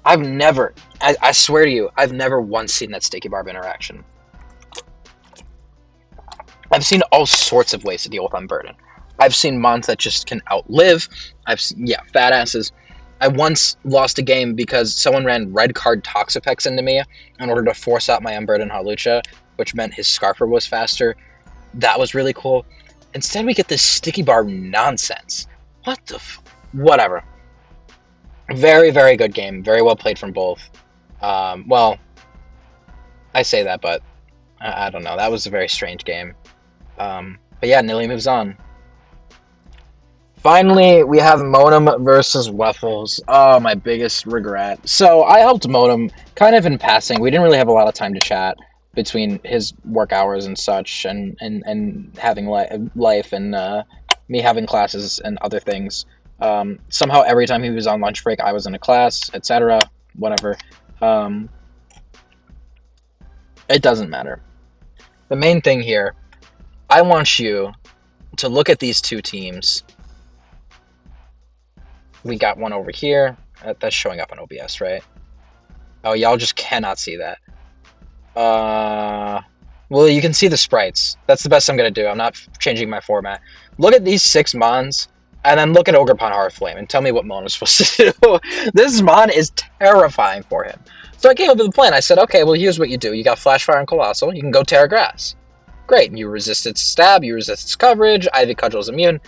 I've never... I swear to you, I've never once seen that Sticky Barb interaction. I've seen all sorts of ways to deal with Unburden. I've seen mons that just can outlive. I've seen, fat asses. I once lost a game because someone ran Redcord Toxapex into me in order to force out my Unburden Hawlucha, which meant his Scarfer was faster. That was really cool. Instead, we get this Sticky Barb nonsense. What the whatever. Very, very good game. Very well played from both. Well, I say that, but I don't know. That was a very strange game. But yeah, Nilly moves on. Finally, we have Monum versus Weffels. Oh, my biggest regret. So, I helped Monum kind of in passing. We didn't really have a lot of time to chat between his work hours and such, and having life, and me having classes and other things. Somehow, every time he was on lunch break, I was in a class, etc. Whatever. It doesn't matter. The main thing here, I want you to look at these two teams. We got one over here. That's showing up on OBS, right? Oh, y'all just cannot see that. Well, you can see the sprites. That's the best I'm going to do. I'm not changing my format. Look at these 6 mons, and then look at Ogerpon Hearthflame, and tell me what Mon is supposed to do. This mon is terrifying for him. So I came up with a plan. I said, okay, well, here's what you do. You got Flash Fire and Colossal. You can go Terra Grass. Great. You resist its stab. You resist its coverage. Ivy Cudgel's immune.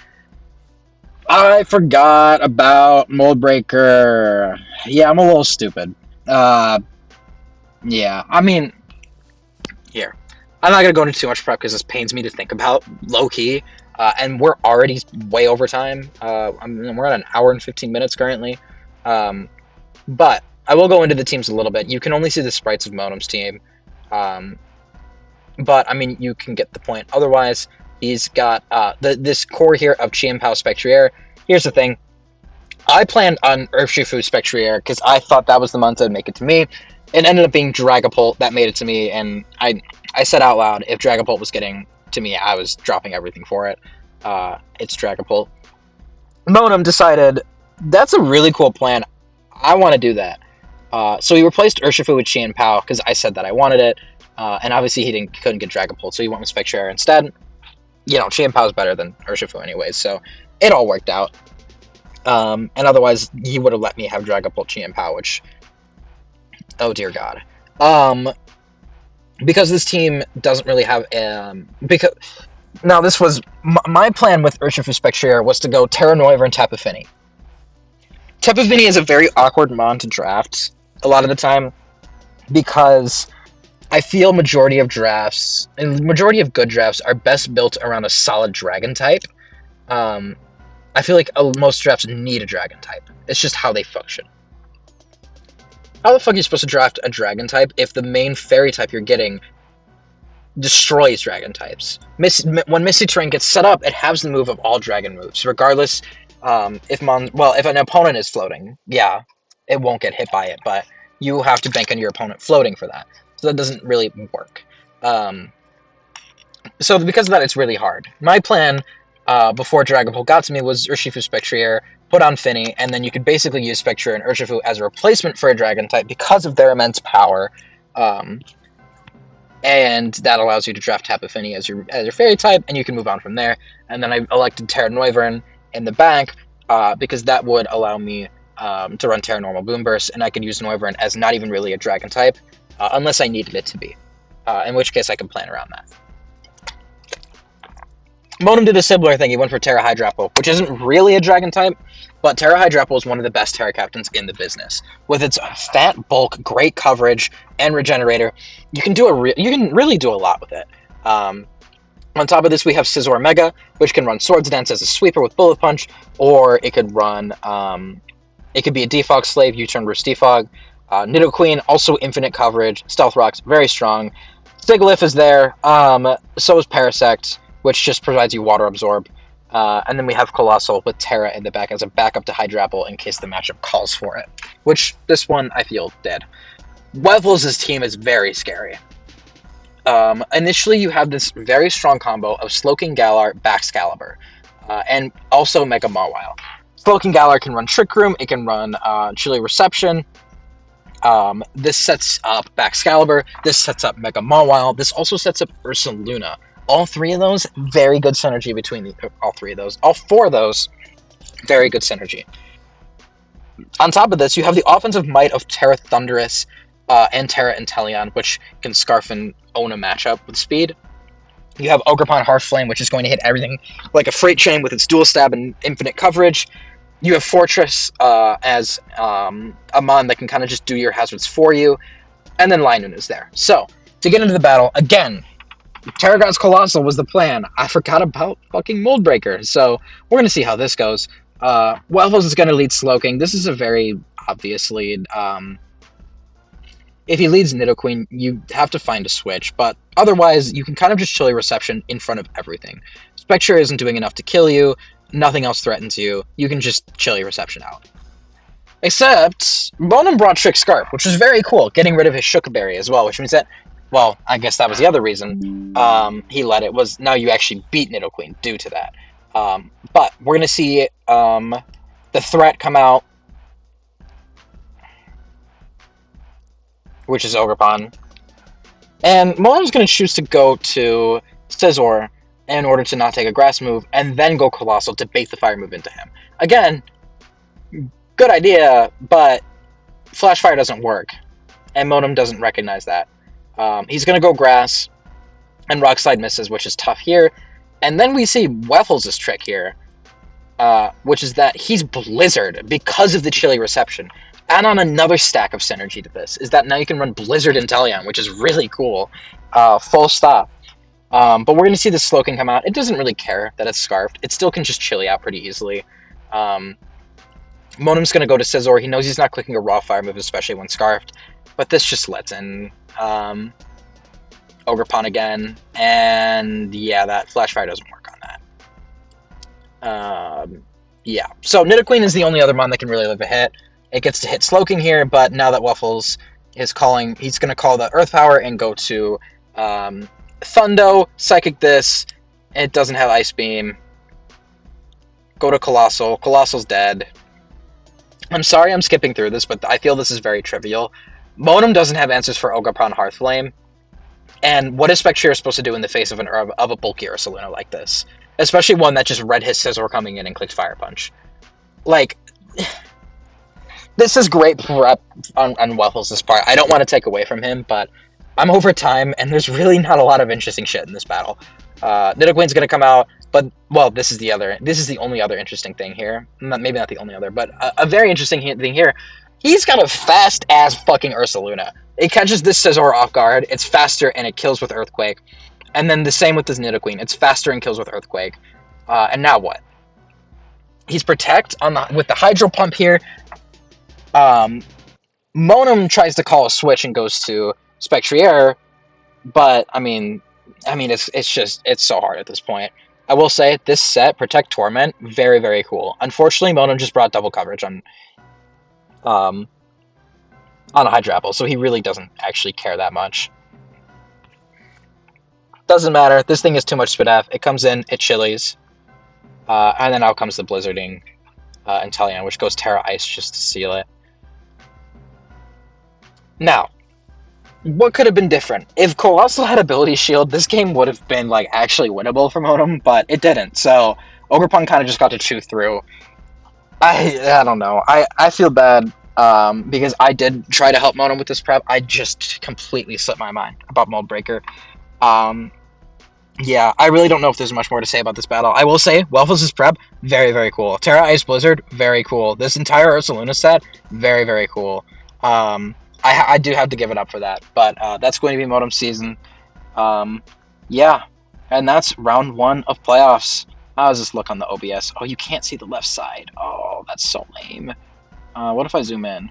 I forgot about Moldbreaker. Yeah, I'm a little stupid. Uh, yeah, I mean, here. I'm not gonna go into too much prep because this pains me to think about, low key. And we're already way over time. We're at an hour and 15 minutes currently. Um, but I will go into the teams a little bit. You can only see the sprites of Monem's team. Um, but I mean, you can get the point. Otherwise, he's got this core here of Chien-Pao Spectrier. Here's the thing. I planned on Urshifu Spectrier because I thought that was the month that would make it to me. It ended up being Dragapult that made it to me, and I said out loud, if Dragapult was getting to me, I was dropping everything for it. It's Dragapult. Monem decided, that's a really cool plan. I want to do that. So he replaced Urshifu with Chien-Pao because I said that I wanted it. And obviously he couldn't get Dragapult, so he went with Spectrier instead. You know, Chien-Pao is better than Urshifu anyways, so it all worked out. And otherwise, he would have let me have Dragapult Chien-Pao, which, oh dear God. Because this team doesn't really have because now this was my plan with Urshifu Spectrier was to go Terra Noivern and Tapu Fini. Tapu Fini is a very awkward mon to draft a lot of the time because I feel majority of drafts and majority of good drafts are best built around a solid dragon type. I feel like most drafts need a dragon type. It's just how they function. How the fuck are you supposed to draft a dragon type if the main fairy type you're getting destroys dragon types? When Misty Terrain gets set up, it has the move of all dragon moves, regardless if an opponent is floating. Yeah, it won't get hit by it, but you have to bank on your opponent floating for that. So that doesn't really work. So because of that, it's really hard. My plan before Dragapult got to me was Urshifu Spectrier, put on Fini, and then you could basically use Spectrier and Urshifu as a replacement for a dragon type because of their immense power. And that allows you to draft Tapu Fini as your fairy type, and you can move on from there. And then I elected Terra Noivern in the back because that would allow me to run Terra Normal Boomburst, and I could use Noivern as not even really a dragon type, unless I needed it to be. In which case I can plan around that. Monem did a similar thing. He went for Terra Hydrapple, which isn't really a dragon type, but Terra Hydrapple is one of the best Terra Captains in the business. With its fat bulk, great coverage, and regenerator, you can really do a lot with it. On top of this, we have Scizor Mega, which can run Swords Dance as a sweeper with Bullet Punch, or it could run. It could be a Defog Slave, U-turn Roost Defog. Nidoqueen, also infinite coverage. Stealth Rocks, very strong. Sigilyph is there. So is Parasect, which just provides you Water Absorb. And then we have Colossal with Terra in the back as a backup to Hydrapple in case the matchup calls for it. Which, this one, I feel, did. Weathles' team is very scary. Initially, you have this very strong combo of Slowking Galar, Baxcalibur, and also Mega Mawile. Slowking Galar can run Trick Room, it can run Chilly Reception. This sets up Baxcalibur, this sets up Mega Mawile, this also sets up Ursaluna. All three of those, very good synergy between all three of those. All four of those, very good synergy. On top of this, you have the offensive might of Terra Thundurus and Terra Inteleon, which can scarf and own a matchup with speed. You have Ogerpon Hearthflame, which is going to hit everything like a freight train with its dual stab and infinite coverage. You have Fortress as a mon that can kind of just do your hazards for you. And then Linoon is there. So, to get into the battle, again, Terragon's Colossal was the plan. I forgot about fucking Moldbreaker. So, we're going to see how this goes. Weathles is going to lead Slowking. This is a very obvious lead. If he leads Nidoqueen, you have to find a switch, but otherwise, you can kind of just Chilly Reception in front of everything. Spectre isn't doing enough to kill you, nothing else threatens you, you can just Chilly Reception out. Except, Monem brought Trick Scarf, which was very cool, getting rid of his Shookberry as well, which means that, well, I guess that was the other reason he let it, was now you actually beat Nidoqueen due to that. But we're going to see the threat come out, which is Ogerpon. And Monem's going to choose to go to Scizor in order to not take a grass move, and then go Colossal to bait the fire move into him. Again, good idea, but Flash Fire doesn't work, and Monem doesn't recognize that. He's going to go grass, and Rock Slide misses, which is tough here. And then we see Weathles' trick here. which is that he's Blizzard because of the chilly reception. Add on another stack of synergy to this, is that now you can run Blizzard Inteleon, which is really cool. Full stop. But we're going to see the Slowking come out. It doesn't really care that it's Scarfed. It still can just chilly out pretty easily. Monum's going to go to Scizor. He knows he's not clicking a Raw Fire move, especially when Scarfed. But this just lets in Ogerpon again. And yeah, that Flash Fire doesn't work on that. Yeah, so Nidoqueen is the only other mon that can really live a hit. It gets to hit Slowking here, but now that Waffles is calling, he's going to call the Earth Power and go to Thundo, Psychic this. It doesn't have Ice Beam. Go to Colossal. Colossal's dead. I'm sorry I'm skipping through this, but I feel this is very trivial. Monum doesn't have answers for Ogerpon Hearthflame. And what is Spectrier supposed to do in the face of a bulky Ursaluna like this? Especially one that just read his Scizor coming in and clicked Fire Punch. Like, this is great prep on Waffles' part. I don't want to take away from him, but I'm over time, and there's really not a lot of interesting shit in this battle. Nidoqueen's going to come out, but, well, this is the only other interesting thing here. Maybe not the only other, but a very interesting thing here. He's got a fast-ass fucking Ursaluna. It catches this Scizor off guard, it's faster, and it kills with Earthquake. And then the same with this Nidoqueen. It's faster and kills with Earthquake. And now what? He's Protect with the Hydro Pump here. Monum tries to call a switch and goes to Spectrier, but I mean, it's so hard at this point. I will say this set, Protect Torment, very, very cool. Unfortunately, Monum just brought double coverage on a Hydro Apple, so he really doesn't actually care that much. Doesn't matter. This thing is too much Spadaf. It comes in, it chilies. And then out comes the Blizzarding Inteleon, which goes Terra Ice just to seal it. Now, what could have been different? If Colossal had Ability Shield, this game would have been like actually winnable for Monum, but it didn't. So Ogerpon kind of just got to chew through. I don't know. I feel bad because I did try to help Monum with this prep. I just completely slipped my mind about Mold Breaker. Yeah, I really don't know if there's much more to say about this battle. I will say, Waffles' prep, very, very cool. Terra Ice Blizzard, very cool. This entire Ursaluna set, very, very cool. I do have to give it up for that, but that's going to be Modem's season. Yeah, and that's round 1 of playoffs. How's this look on the OBS? Oh, you can't see the left side. Oh, that's so lame. What if I zoom in?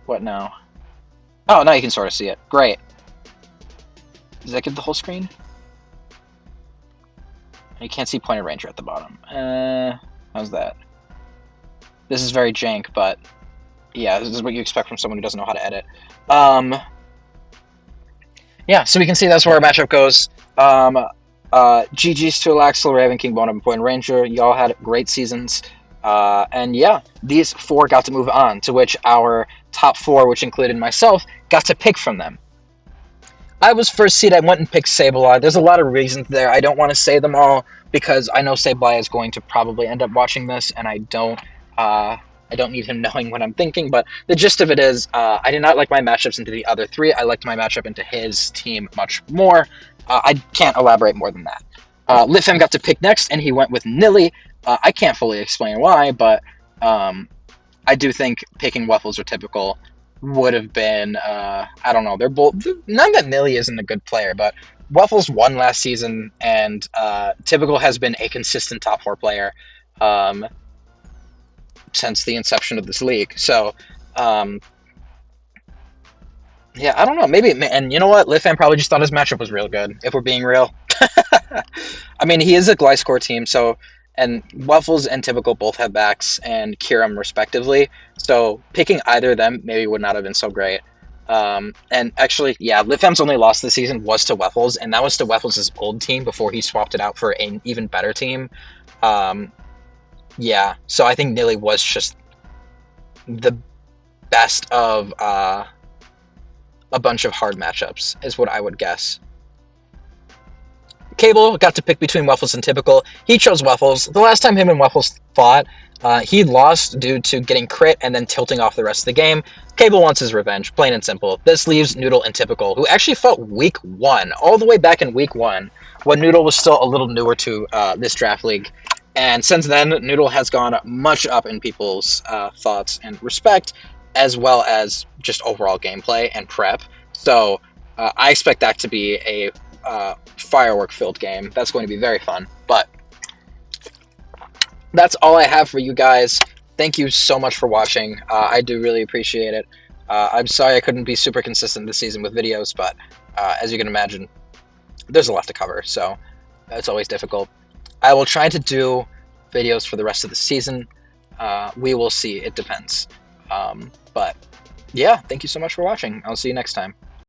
What now? Oh, now you can sort of see it. Great. Does that give the whole screen? You can't see Pointed Ranger at the bottom. How's that? This is very jank, but yeah, this is what you expect from someone who doesn't know how to edit. Yeah, so we can see that's where our matchup goes. GG's to Alaxel, Raven King, Bonum, and Pointed Ranger. Y'all had great seasons. And yeah, these 4 got to move on, to which our top 4, which included myself, got to pick from them. I was first seed. I went and picked Sableye. There's a lot of reasons there. I don't want to say them all because I know Sableye is going to probably end up watching this, and I don't need him knowing what I'm thinking. But the gist of it is, I did not like my matchups into the other 3. I liked my matchup into his team much more. I can't elaborate more than that. Lifem got to pick next, and he went with Nilly. I can't fully explain why, but I do think picking Waffles or Typical would have been, I don't know, they're both, not that Nilly isn't a good player, but Waffles won last season, and Typical has been a consistent top 4 player since the inception of this league. So, yeah, I don't know, maybe, and you know what, Lifan probably just thought his matchup was real good, if we're being real. I mean, he is a Gliscor team, so, and Waffles and Typical both have backs and Kyurem respectively, so picking either of them maybe would not have been so great. And actually, yeah, Lifam's only loss this season was to Waffles, and that was to Waffles' old team before he swapped it out for an even better team. Yeah, so I think Nilly was just the best of a bunch of hard matchups, is what I would guess. Cable got to pick between Waffles and Typical. He chose Waffles. The last time him and Waffles fought, he lost due to getting crit and then tilting off the rest of the game. Cable wants his revenge, plain and simple. This leaves Noodle and Typical, who actually fought week 1, all the way back in week 1, when Noodle was still a little newer to this draft league. And since then, Noodle has gone much up in people's thoughts and respect, as well as just overall gameplay and prep. So I expect that to be a firework-filled game. That's going to be very fun. But that's all I have for you guys. Thank you so much for watching. I do really appreciate it. I'm sorry I couldn't be super consistent this season with videos, but as you can imagine, there's a lot to cover, so it's always difficult. I will try to do videos for the rest of the season. We will see. It depends. But yeah, thank you so much for watching. I'll see you next time.